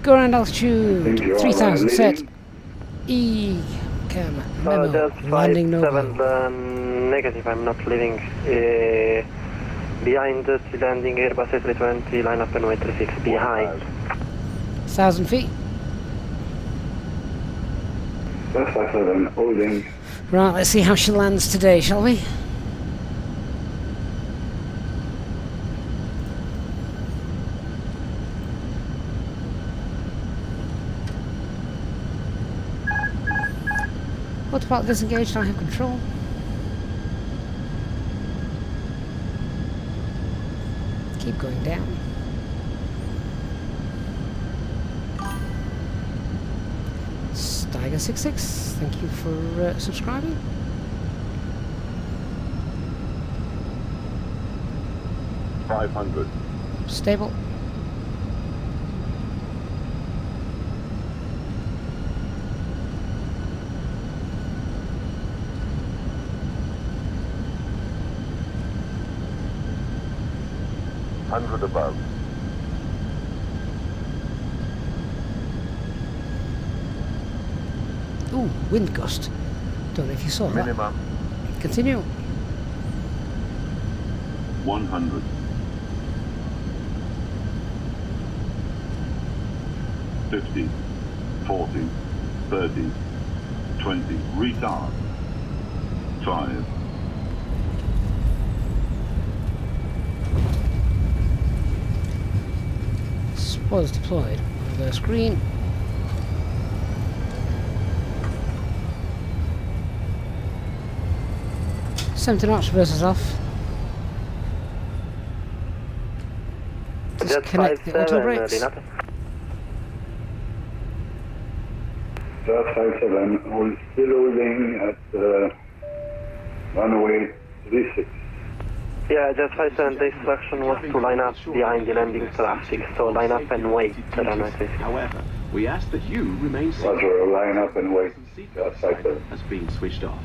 Go around altitude 3000 set. E cam memo. Landing no go. Negative, I'm not leaving. Behind the landing Airbus A320, line up runway 36. Behind. 1,000 feet. Holding. Right, let's see how she lands today, shall we? Autopilot disengaged, I have control. Keep going down. Tiger66, thank you for subscribing. $500. Stable. $100 above. Ooh, wind gust. Don't know if you saw Minimum. that. Continue. 100. 50, 40, 30, 20. Retard. 5. Was deployed. Reverse green. Center notch reverses off. Disconnect the auto brakes. Jet 57, we're still holding at runway 36. Yeah, Jet 57, the instruction was to line up behind the landing traffic, so line up and wait at runway 36. However, we ask that you remain safe. Roger, line up and wait. Jet 57 has been switched off.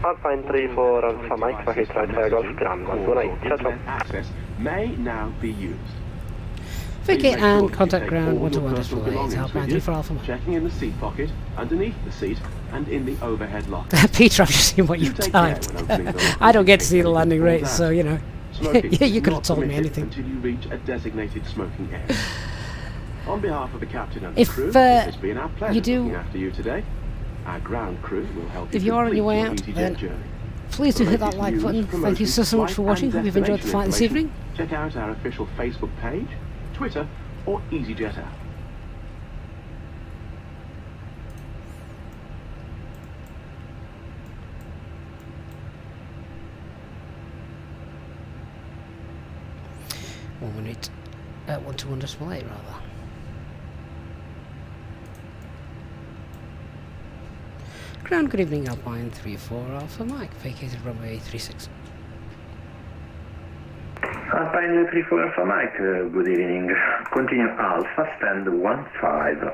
Alpine 34 Alpha Mike, traffic right Golf Ground 128, Internet access may now be used. Vacate and contact ground 121.8, Alpine 34 Alpha Mike. Checking in the seat pocket, underneath the seat, and in the overhead locker. Peter, I've just seen what you've typed. I don't get to see the landing rates, so you know. Yeah, you could have told me anything. Until you reach a designated smoking area. On behalf of the captain and the If, crew, it has been our pleasure you do- looking after you today. Our ground crew will help If you you are on your way complete out, EasyJet then journey. please do For hit that latest like news, button. Thank you promotions, so much for flight watching. and Hope you've enjoyed the flight this destination evening. Check out our official Facebook page, Twitter, or EasyJet app. One minute, 121.8 rather. Ground, good evening, Alpine 34 Alpha Mike, vacated runway 36. Alpine 34 Alpha Mike, good evening. Continue Alpha, stand 15.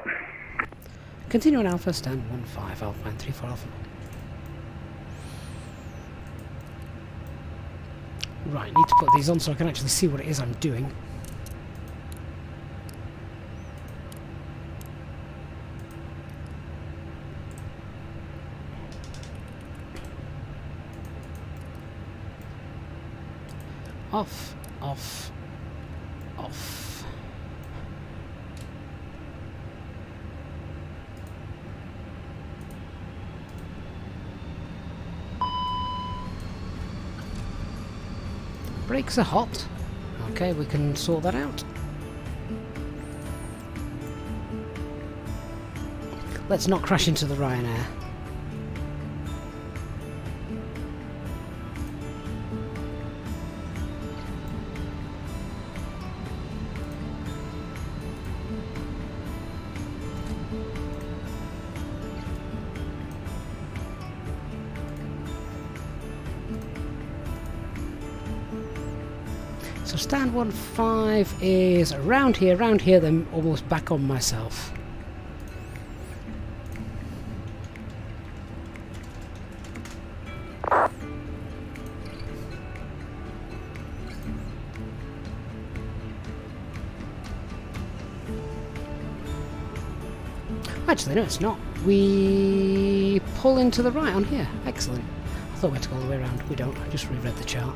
Continue on Alpha, stand 15, Alpine 34 Alpha Mike. Right, need to put these on so I can actually see what it is I'm doing. Off, off, off. Brakes are hot. Okay, we can sort that out. Let's not crash into the Ryanair. So stand 15 is around here, then almost back on myself. Actually, no, it's not. We pull into the right on here. Excellent. I thought we had to go all the way around. We don't. I just reread the chart.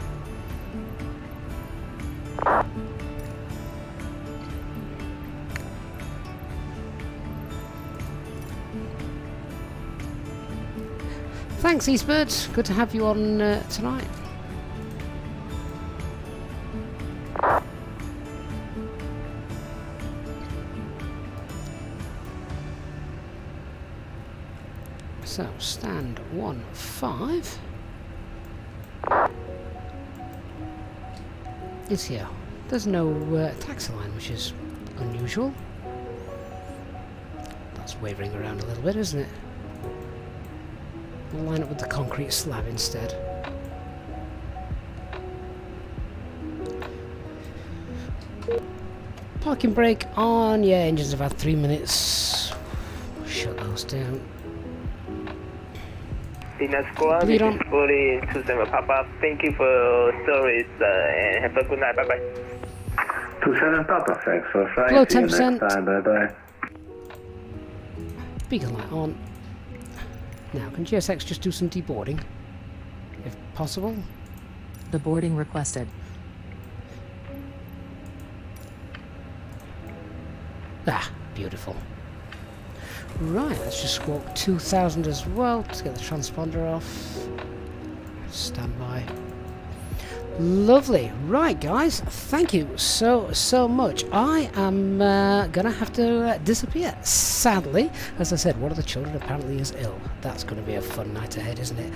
Thanks, Eastbird. Good to have you on tonight. So, stand 15 is here. There's no taxi line, which is unusual. That's wavering around a little bit, isn't it? We'll line up with the concrete slab instead. Parking brake on. Yeah, engines have had 3 minutes. Shut those down. Squad, this is fully 27 Papa. Thank you for your service and have a good night. Bye bye. 27 Papa, thanks for flying. Below See you next 10%. time, bye bye. Beacon light on. Now, can GSX just do some deboarding? If possible? The boarding requested. Ah, beautiful. Right, let's just squawk 2000 as well to get the transponder off. Stand by. Lovely. Right, guys, thank you so much. I am gonna have to disappear, sadly. As I said, one of the children apparently is ill. That's gonna be a fun night ahead, isn't it?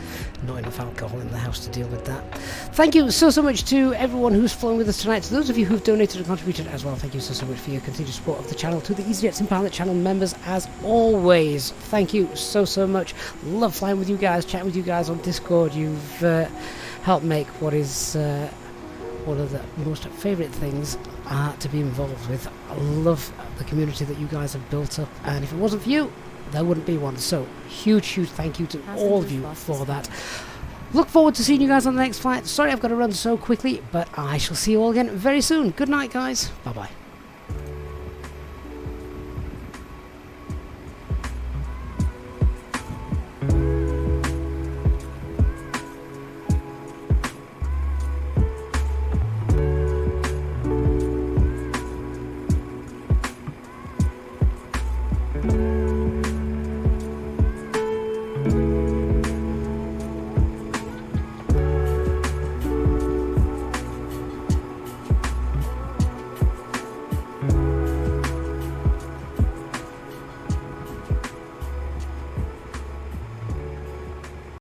Not enough alcohol in the house to deal with that. Thank you so much to everyone who's flown with us tonight. To those of you who've donated and contributed as well, thank you so much for your continued support of the channel. To the EasyJet Sim Pilot channel members, as always, thank you so much. Love flying with you guys, chatting with you guys on Discord. You've helped make what is one of the most favourite things to be involved with. I love the community that you guys have built up, and if it wasn't for you, there wouldn't be one. So huge thank you to all of you for that. Look forward to seeing you guys on the next flight. Sorry I've got to run so quickly, but I shall see you all again very soon. Good night, guys. Bye bye.